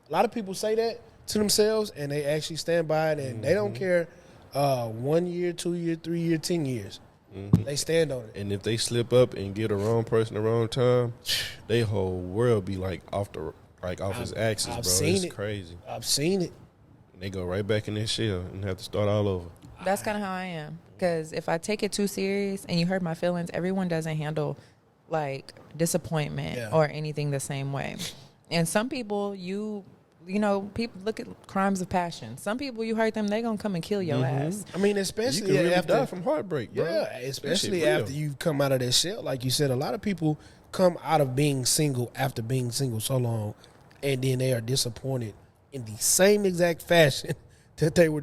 S2: A lot of people say that to themselves, and they actually stand by it, and they don't care 1 year, 2 year, 3 year, 10 years. They stand on it.
S3: And if they slip up and get the wrong person the wrong time, their whole world be like off his axis,
S2: I've
S3: bro.
S2: seen
S3: It's
S2: it.
S3: crazy.
S2: I've seen it.
S3: And they go right back in their shell and have to start all over.
S4: That's kind of how I am. Because if I take it too serious and you hurt my feelings, everyone doesn't handle like disappointment or anything the same way. And some people, you know, people look at crimes of passion. Some people, you hurt them, they gonna come and kill your ass.
S2: I mean,
S3: You
S2: especially
S3: can really
S2: after
S3: die from heartbreak, bro.
S2: Yeah,
S3: That
S2: especially
S3: shit real.
S2: after you've come out of that shell. Like you said, a lot of people come out of being single after being single so long, and then they are disappointed in the same exact fashion that they were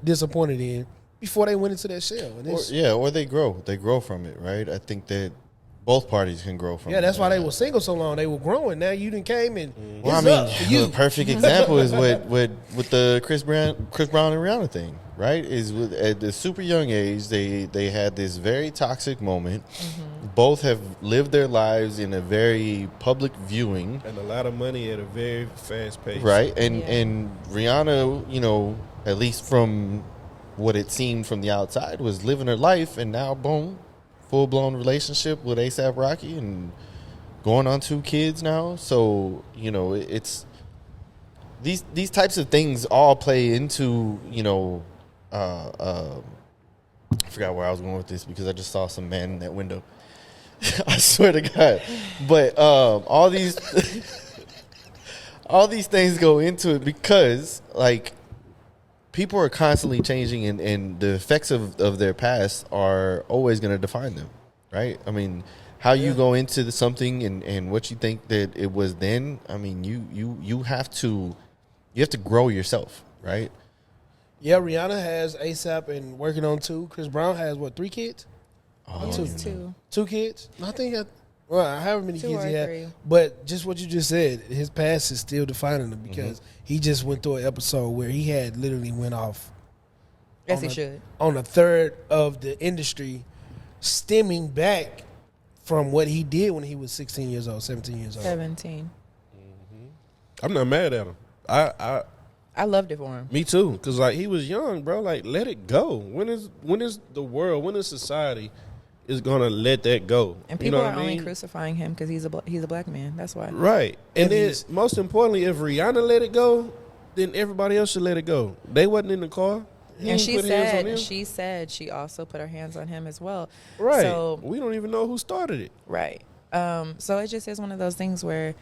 S2: disappointed in before they went into that shell. And
S1: Or they grow. They grow from it, right? I think that both parties can grow from it.
S2: yeah, that's why they were single so long. They were growing. Now you done came and
S1: Well, I
S2: it's
S1: mean,
S2: up for you.
S1: the perfect example is with the Chris Brown and Rihanna thing, right? Is at the super young age they had this very toxic moment. both have lived their lives in a very public viewing,
S3: and a lot of money at a very fast pace.
S1: right? And Rihanna, you know, at least from what it seemed from the outside, was living her life, and now boom, full blown relationship with ASAP Rocky and going on 2 kids now. So you know, it's these types of things all play into, you know. I forgot where I was going with this because I just saw some man in that window. I swear to God. But all these things go into it because, like, people are constantly changing, and the effects of their past are always going to define them, right? I mean, how you go into something and what you think that it was then. I mean, you have to grow yourself, right?
S2: Yeah, Rihanna has ASAP and working on 2. Chris Brown has, what, 3 kids?
S1: Oh,
S4: Two.
S2: 2 kids? I think, however many
S4: 2
S2: kids
S4: or
S2: he had.
S4: 3.
S2: But just what you just said, his past is still defining him because he just went through an episode where he had literally went off.
S4: Yes, he should.
S2: On a third of the industry, stemming back from what he did when he was 16 years old, 17 years old.
S4: 17.
S3: I'm not mad at him.
S4: I loved it for him.
S3: Me too, because like he was young, bro. Like, let it go. When is the world? When is society is gonna let that go?
S4: And people
S3: you know
S4: are
S3: what I
S4: only
S3: mean?
S4: crucifying him because he's a black man. That's why.
S3: Right. And then
S2: he's-
S3: most importantly, if Rihanna let it go, then everybody else should let it go. They wasn't in the car. He
S4: And
S3: ain't put hands on him.
S4: she said she also put her hands on him as well.
S3: Right.
S4: So
S3: We don't even know who started it.
S4: right. So it just is one of those things where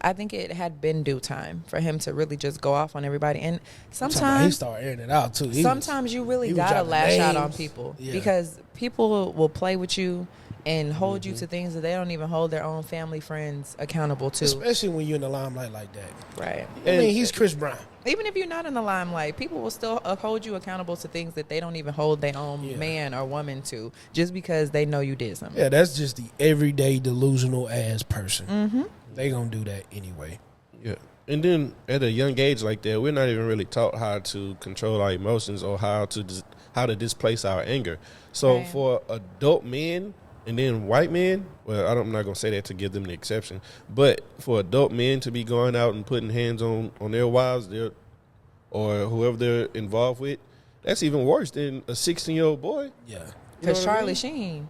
S4: I think it had been due time for him to really just go off on everybody. And
S2: He
S4: sometimes
S2: started airing it out, too.
S4: sometimes you really
S2: he was
S4: gotta
S2: dropping
S4: lash out on
S2: names.
S4: people
S2: Yeah.
S4: because people will play with you and hold you to things that they don't even hold their own family friends accountable to.
S2: Especially when you're in the limelight like that.
S4: Right.
S2: I mean, he's Chris Brown.
S4: Even if you're not in the limelight, people will still hold you accountable to things that they don't even hold their own
S2: Yeah.
S4: man or woman to, just because they know you did something.
S2: Yeah, that's just the everyday delusional ass person.
S4: Mm-hmm.
S2: They gonna do that anyway.
S3: Yeah. And then at a young age like that, we're not even really taught how to control our emotions or how to displace our anger. So
S4: Right.
S3: for adult men and then white men, well, I'm not gonna say that to give them the exception, but for adult men to be going out and putting hands on their wives, or whoever they're involved with, that's even worse than a 16-year-old boy.
S2: Yeah.
S4: Because
S3: You know what I
S4: Charlie
S3: mean?
S4: Sheen,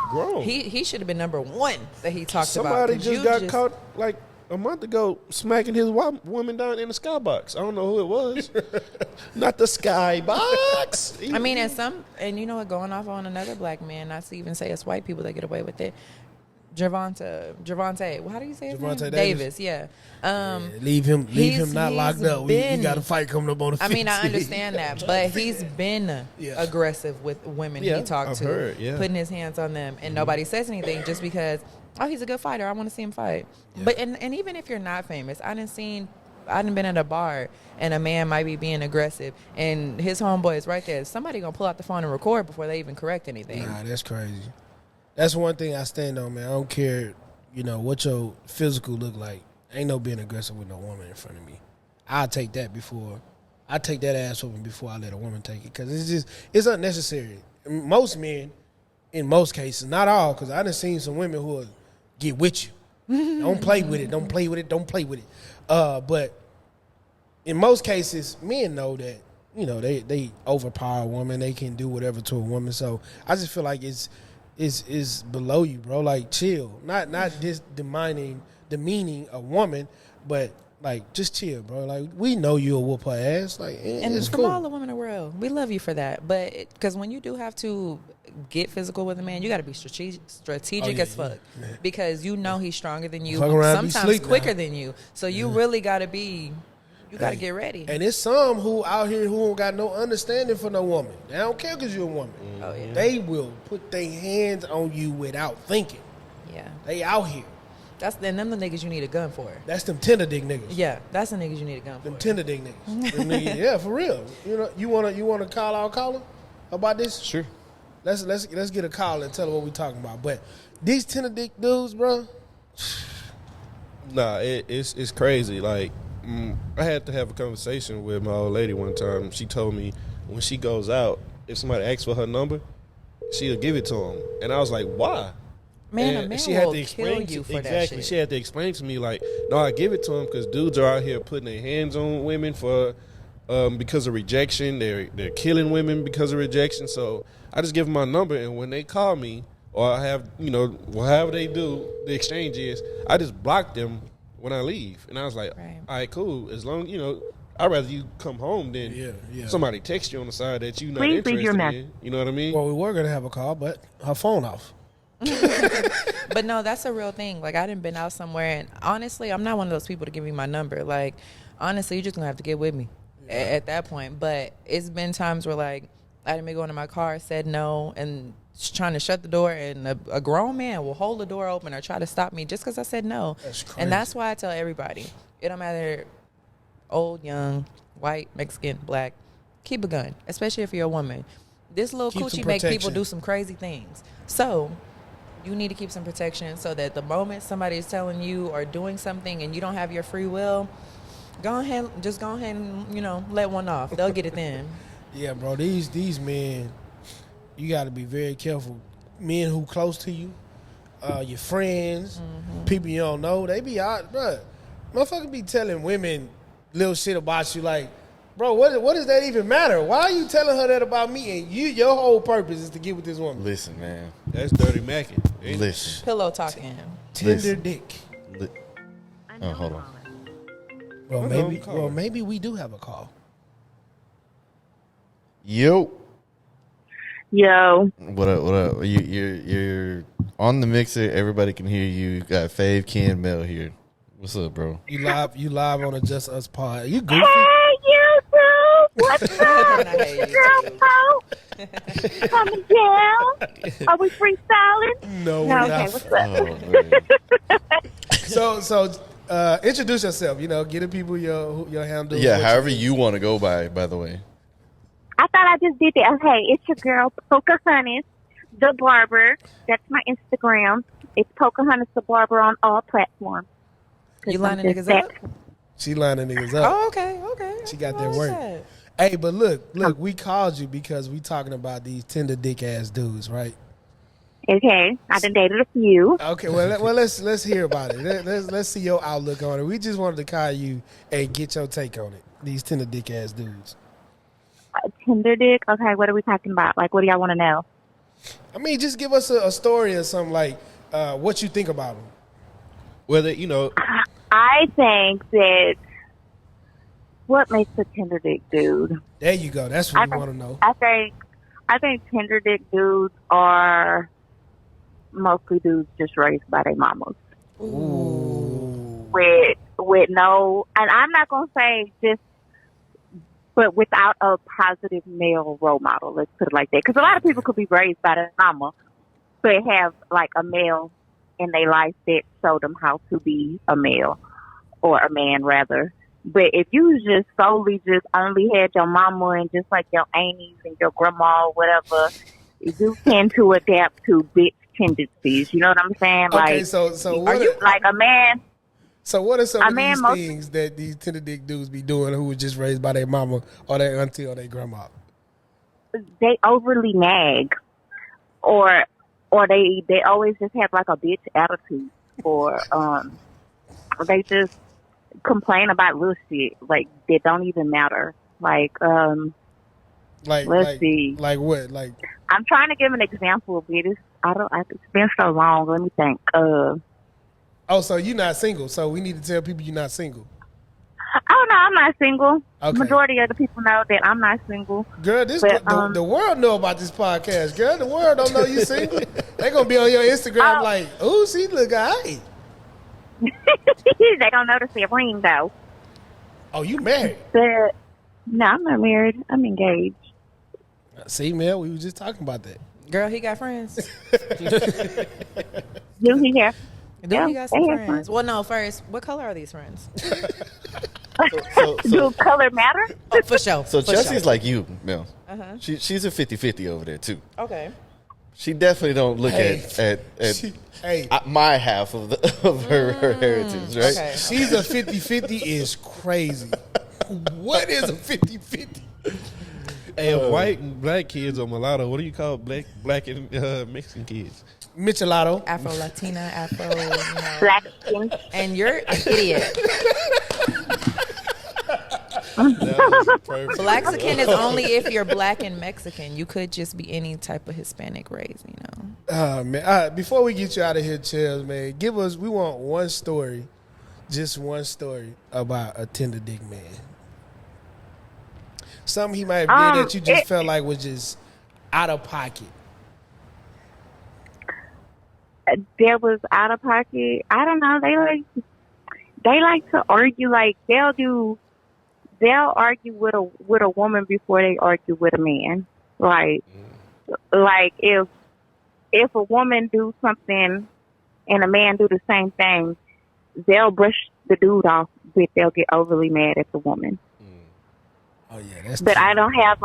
S3: Grown.
S4: he should have been number 1 that he talked about.
S3: Somebody
S4: 'Cause
S3: just
S4: you
S3: got caught like a month ago smacking his woman down in the skybox. I don't know who it was. Not the skybox.
S4: I mean, and you know what, going off on another black man, not to even say it's white people that get away with it. Javante, well, how do you say his
S2: Javante
S4: name?
S2: Davis.
S4: Yeah.
S2: Yeah, leave him not locked up. We
S4: been-
S2: got a fight coming up on the 15th.
S4: I mean, I understand that, but he's been
S2: Yeah.
S4: aggressive with women
S3: Yeah,
S4: he talked
S3: I've
S4: to,
S3: heard, yeah.
S4: putting his hands on them, and nobody says anything just because, oh, he's a good fighter. I want to see him fight. But and even if you're not famous, I done been at a bar and a man might be being aggressive, and his homeboy is right there. Somebody gonna pull out the phone and record before they even correct anything.
S2: Nah, that's crazy. That's one thing I stand on, man. I don't care, what your physical look like. Ain't no being aggressive with no woman in front of me. I take that ass whooping before I let a woman take it, because it's unnecessary. Most men, in most cases, not all, because I done seen some women who will get with you. Don't play with it. Don't play with it. Don't play with it. But in most cases, men know that they overpower a woman. They can do whatever to a woman. So I just feel like it's below you, bro. Like, chill. Not just demeaning a woman, but like, just chill, bro. Like, we know you'll whoop her ass. Like,
S4: And
S2: it's
S4: from
S2: cool.
S4: all the women in the world, we love you for that. But because when you do have to get physical with a man, you got to be strategic as fuck, because you know he's stronger than you,
S2: Fuck around, be
S4: sometimes
S2: sleep
S4: quicker
S2: now.
S4: than you. So you really got to be, you got to get ready.
S2: And it's some who out here who don't got no understanding for no woman. They don't care because you're a woman.
S4: Oh yeah,
S2: They will put their hands on you without thinking.
S4: yeah.
S2: They out here.
S4: That's them the niggas you need a gun for.
S2: That's them tender dick niggas.
S4: Yeah, that's the niggas you need a gun for.
S2: Them tender dick niggas. Them niggas. Yeah, for real. You wanna call our caller about this?
S1: Sure.
S2: Let's get a call and tell her what we talking about. But these tender dick dudes, bro.
S3: Nah, it's crazy. Like, I had to have a conversation with my old lady one time. She told me when she goes out, if somebody asks for her number, she'll give it to him. And I was like, why?
S4: Man,
S3: and
S4: a man
S3: she had
S4: will
S3: to explain
S4: kill you for
S3: exactly.
S4: that shit.
S3: She had to explain to me like, no, I give it to him because dudes are out here putting their hands on women for because of rejection. They're killing women because of rejection. So I just give them my number, and when they call me or I have however they do the exchange is, I just block them when I leave. And I was like,
S4: Right.
S3: all right, cool. As long I'd rather you come home than somebody text you on the side that you not
S6: Please leave your
S3: interested in. You know what I mean?
S2: Well, we were gonna have a call, but her phone off.
S4: But no, that's a real thing. Like, I done been out somewhere, and honestly, I'm not one of those people to give you my number. Like, honestly, you're just gonna have to get with me at that point. But it's been times where, like, I done been going to my car, said no, and trying to shut the door, and a grown man will hold the door open or try to stop me just because I said no.
S2: That's crazy.
S4: And that's why I tell everybody, it don't matter old, young, white, Mexican, black, keep a gun, especially if you're a woman. This little
S2: Keep some
S4: coochie make people
S2: protection.
S4: do some crazy things. So you need to keep some protection so that the moment somebody is telling you or doing something and you don't have your free will, go ahead and, let one off. They'll get it then.
S2: Yeah, bro. These men, you got to be very careful. Men who close to you, your friends, people you don't know, they be out, bro. Motherfucker be telling women little shit about you, like, bro, what does that even matter? Why are you telling her that about me? And your whole purpose is to get with this woman.
S1: Listen, man.
S3: That's dirty macking.
S1: Listen.
S4: Pillow talking.
S2: Tender
S1: Listen.
S2: dick.
S1: Oh, hold on.
S2: Well, maybe we do have a call.
S1: Yo.
S6: Yo.
S1: What up? What up? You're on the mixer. Everybody can hear you. You got Fave, Ken, Mel here. What's up, bro?
S2: You live on a Just Us pod. You goofy?
S6: Hey, YouTube. What's up?
S4: I hate you,
S6: Girl code. Coming down. Are we freestyling?
S2: No, we're
S6: No, okay,
S2: not.
S6: what's
S1: Oh,
S6: up?
S1: man.
S2: So introduce yourself. Get the people your handle.
S1: Yeah, however you want to go by the way.
S6: I thought I just did that. Okay, it's your girl, Pocahontas, the barber. That's my Instagram. It's Pocahontas, the barber on all platforms.
S4: You lining niggas up?
S2: She lining niggas up.
S4: Oh, okay.
S2: She got
S4: I
S2: that
S4: like
S2: work.
S4: that.
S2: Hey, but look, we called you because we talking about these tender dick ass dudes, right?
S6: Okay, I done dated a few.
S2: Okay, well let's hear about it. Let's see your outlook on it. We just wanted to call you and get your take on it. These tender dick ass dudes.
S6: Tinder dick? Okay, what are we talking about? Like, what do y'all want to know?
S2: I mean, just give us a story or something, like what you think about them.
S3: Whether
S6: I think that what makes a Tinder dick dude?
S2: There you go. That's what we want to know.
S6: I think Tinder dick dudes are mostly dudes just raised by their mamas.
S2: Ooh.
S6: With no, and I'm not gonna say just, but without a positive male role model. Let's put it like that. Because a lot of people could be raised by their mama, but have like a male in their life that showed them how to be a male or a man rather. But if you just solely just only had your mama and just like your aunties and your grandma or whatever, you tend to adapt to bitch tendencies. You know what I'm saying?
S2: Okay,
S6: Like,
S2: so
S6: are you like a man?
S2: So what are some
S6: A
S2: of
S6: man
S2: these
S6: most-
S2: things that these tender dick dudes be doing who were just raised by their mama or their auntie or their grandma?
S6: They overly nag, or they always just have like a bitch attitude, or they just complain about little shit like that don't even matter. Like let's see.
S2: Like what? Like
S6: I'm trying to give an example, but it's been so long. Let me think.
S2: oh, so you're not single? So we need to tell people you're not single.
S6: Oh no, I'm not single.
S2: Okay.
S6: Majority of the people know that I'm not single.
S2: Girl, the world know about this podcast. Girl, the world don't know you single. They gonna be on your Instagram like, ooh, she look alright.
S6: They don't notice the ring though.
S2: Oh, you married?
S6: But no, I'm not married. I'm engaged.
S2: See, Mel, we was just talking about that.
S4: Girl, he got friends.
S6: Do he have?
S4: He got some
S6: they have
S4: friends. Well, no, first, what color are these friends?
S6: Do color matter?
S4: Oh, for sure.
S1: So
S4: for
S1: Chelsea's
S4: sure.
S1: like you, Mel.
S4: Uh-huh.
S1: She's a 50-50 over there too.
S4: Okay.
S1: She definitely don't look at my half of her heritage, right?
S4: Okay.
S2: She's a 50-50 is crazy. What is a 50-50?
S3: Hey, if white and black kids are mulatto, what do you call black and Mexican kids?
S2: Michelado.
S4: Afro Latina, Afro, you know.
S6: Black skin.
S4: And you're an idiot.
S3: That was perfect.
S4: Blaxican is only if you're black and Mexican. You could just be any type of Hispanic race, you know.
S2: Man, before we get you out of here, Chels, man, we want one story, just one story about a tender dick man. Something he might have did that you just felt like was just out of pocket.
S6: There was out of pocket. I don't know. They like to argue. Like they'll argue with a woman before they argue with a man. Like if a woman do something and a man do the same thing, they'll brush the dude off, but they'll get overly mad at the woman.
S2: Oh yeah, that's.
S6: But
S2: true.
S6: I don't have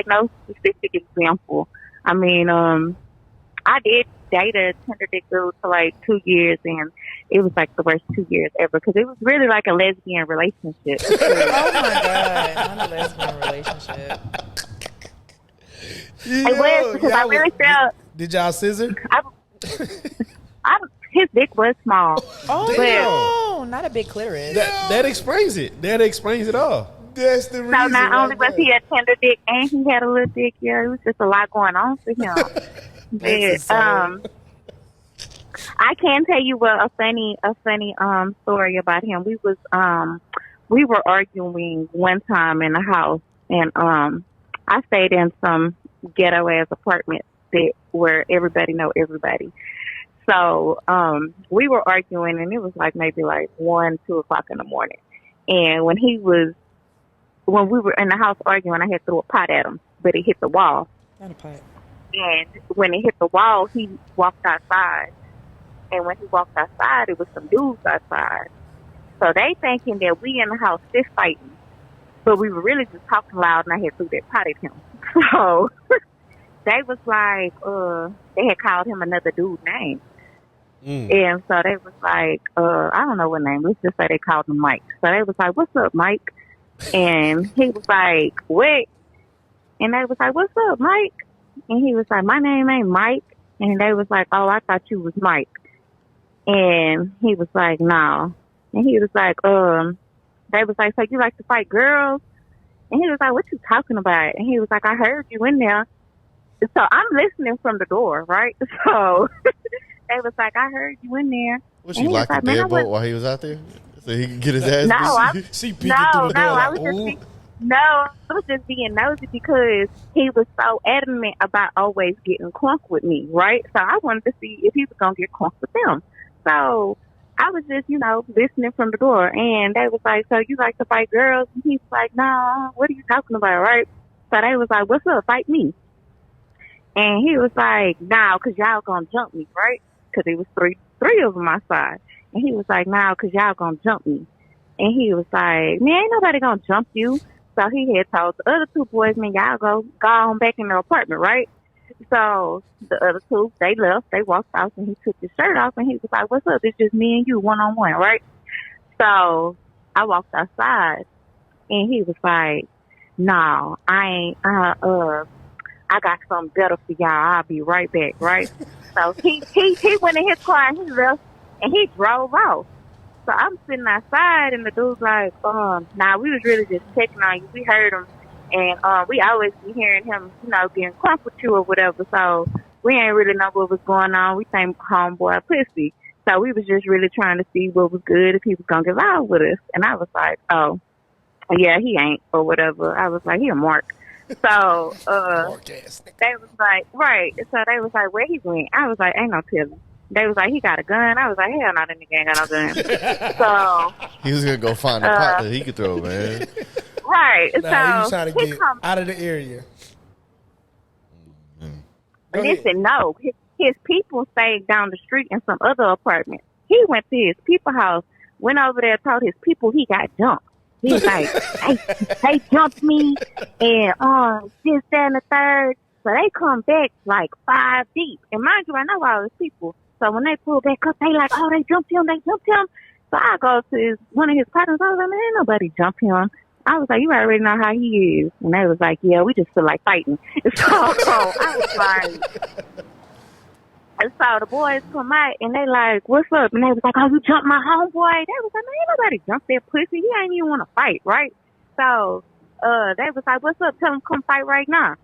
S6: no specific example. I mean, I did date a tender dick dude for like 2 years, and it was like the worst 2 years ever because it was really like a lesbian relationship.
S4: Oh my God, not a lesbian relationship.
S6: It was because I really felt.
S2: Did y'all scissor?
S6: His dick was small.
S4: Oh
S6: but,
S4: no, not a big clitoris.
S3: That explains it. That explains it all.
S2: That's the reason.
S6: So not only was he a tender dick and he had a little dick, yeah, it was just a lot going on for him. But I can tell you a funny story about him. We were arguing one time in the house, and I stayed in some ghetto ass apartment where everybody know everybody. So we were arguing, and it was like maybe like 1, 2 o'clock in the morning. And when we were in the house arguing, I had threw a pot at him, but it hit the wall.
S4: Not a pipe.
S6: And when it hit the wall, he walked outside. And when he walked outside, it was some dudes outside. So they thinking that we in the house fist fighting, but we were really just talking loud, and I had threw that pot at him. So they was like, they had called him another dude's name. And so they was like, I don't know what name. Let's just say they called him Mike. So they was like, "What's up, Mike?" And he was like, "What?" And they was like, "What's up, Mike?" And he was like, "My name ain't Mike." And they was like, "Oh, I thought you was Mike." And he was like, "No." And he was like, they was like, "So you like to fight girls?" And he was like, "What you talking about?" And he was like, "I heard you in there." So I'm listening from the door, right? So they was like, "I heard you in there."
S1: Was she locked the deadbolt while he was out there? So he could get his ass beat?
S6: I was just being nosy because he was so adamant about always getting crunk with me, right? So I wanted to see if he was going to get crunk with them. So I was just, listening from the door, and they was like, "So you like to fight girls?" And he was like, "No, what are you talking about, right?" So they was like, "What's up, fight me?" And he was like, "No, because y'all going to jump me, right?" Because it was three of them outside. And he was like, "No, because y'all going to jump me." And he was like, "Man, ain't nobody going to jump you." So he had told the other two boys, "Man, y'all go on back in their apartment, right?" So the other two, they left. They walked out, and he took his shirt off, and he was like, "What's up? It's just me and you, one-on-one, right?" So I walked outside, and he was like, "No, I ain't. I got something better for y'all. I'll be right back, right?" So he went in his car, and he left, and he drove off. So I'm sitting outside, and the dude's like, we was really just checking on you. We heard him, and we always be hearing him, getting crunk with you or whatever. So we ain't really know what was going on. We think homeboy pussy. So we was just really trying to see what was good, if he was going to get out with us. And I was like, "Oh, yeah, he ain't," or whatever. I was like, "He a mark." So they was like, right. So they was like, "Where he went?" I was like, "Ain't no telling." They was like, "He got a gun." I was like, "Hell no, that nigga ain't got no gun." So
S1: he was gonna go find a pot that he could throw, man.
S6: Right.
S2: Nah,
S6: so
S2: he was trying to get out of the area.
S6: Listen, no, his people stayed down the street in some other apartment. He went to his people house, went over there, told his people he got jumped. He's like, they jumped me, and this, that, and the third. So they come back like 5 deep. And mind you, I know all these people. So when they pull back up, they like, "Oh, they jumped him. So I go to one of his partners. I was like, "Man, ain't nobody jump him." I was like, you already know how he is. And they was like, yeah, we just feel like fighting. So I was like, and so the boys come out and they like, what's up? And they was like, oh, you jumped my homeboy. They was like, man, ain't nobody jumped that pussy. He ain't even want to fight, right? So they was like, what's up? Tell him come fight right now.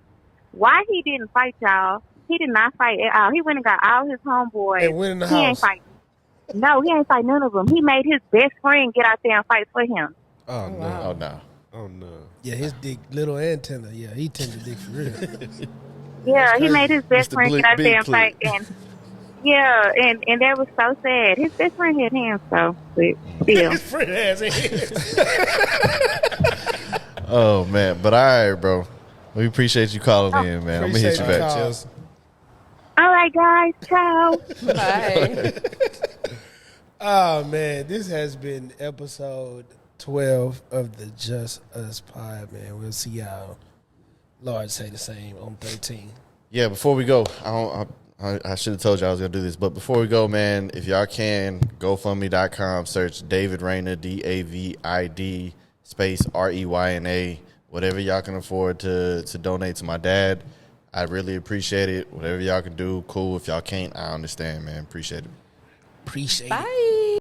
S6: Why he didn't fight y'all? He did not fight at all. He went and got all his homeboys.
S2: And went in the
S6: he
S2: house.
S6: Ain't fight. No, he ain't fight none of them. He made his best friend get out there and fight for him.
S3: Oh no!
S1: Oh no!
S3: Oh no!
S2: Yeah, his dick little and tender. Yeah, he tender dick for real.
S6: Yeah, he made his best
S1: Mr.
S6: friend get out
S1: Big
S6: there and
S1: Clip.
S6: fight. And yeah, and that was so sad. His best friend had hands, though. But still.
S2: His friend has hands.
S1: Oh man! But all right, bro. We appreciate you calling in, man. I'm gonna hit you
S2: Appreciate
S1: back.
S2: the call.
S3: Chelsea.
S6: All right, guys. Ciao.
S4: Bye.
S2: Oh man, this has been episode 12 of the Just Us Pod, man. We'll see y'all. Lord say the same on 13.
S1: Yeah, before we go, I should have told you I was going to do this, but before we go, man, if y'all can, GoFundMe.com, search David Rayner, DAVID, space REYNA, whatever y'all can afford to donate to my dad. I really appreciate it. Whatever y'all can do, cool. If y'all can't, I understand, man. Appreciate it.
S2: Appreciate it.
S4: Bye.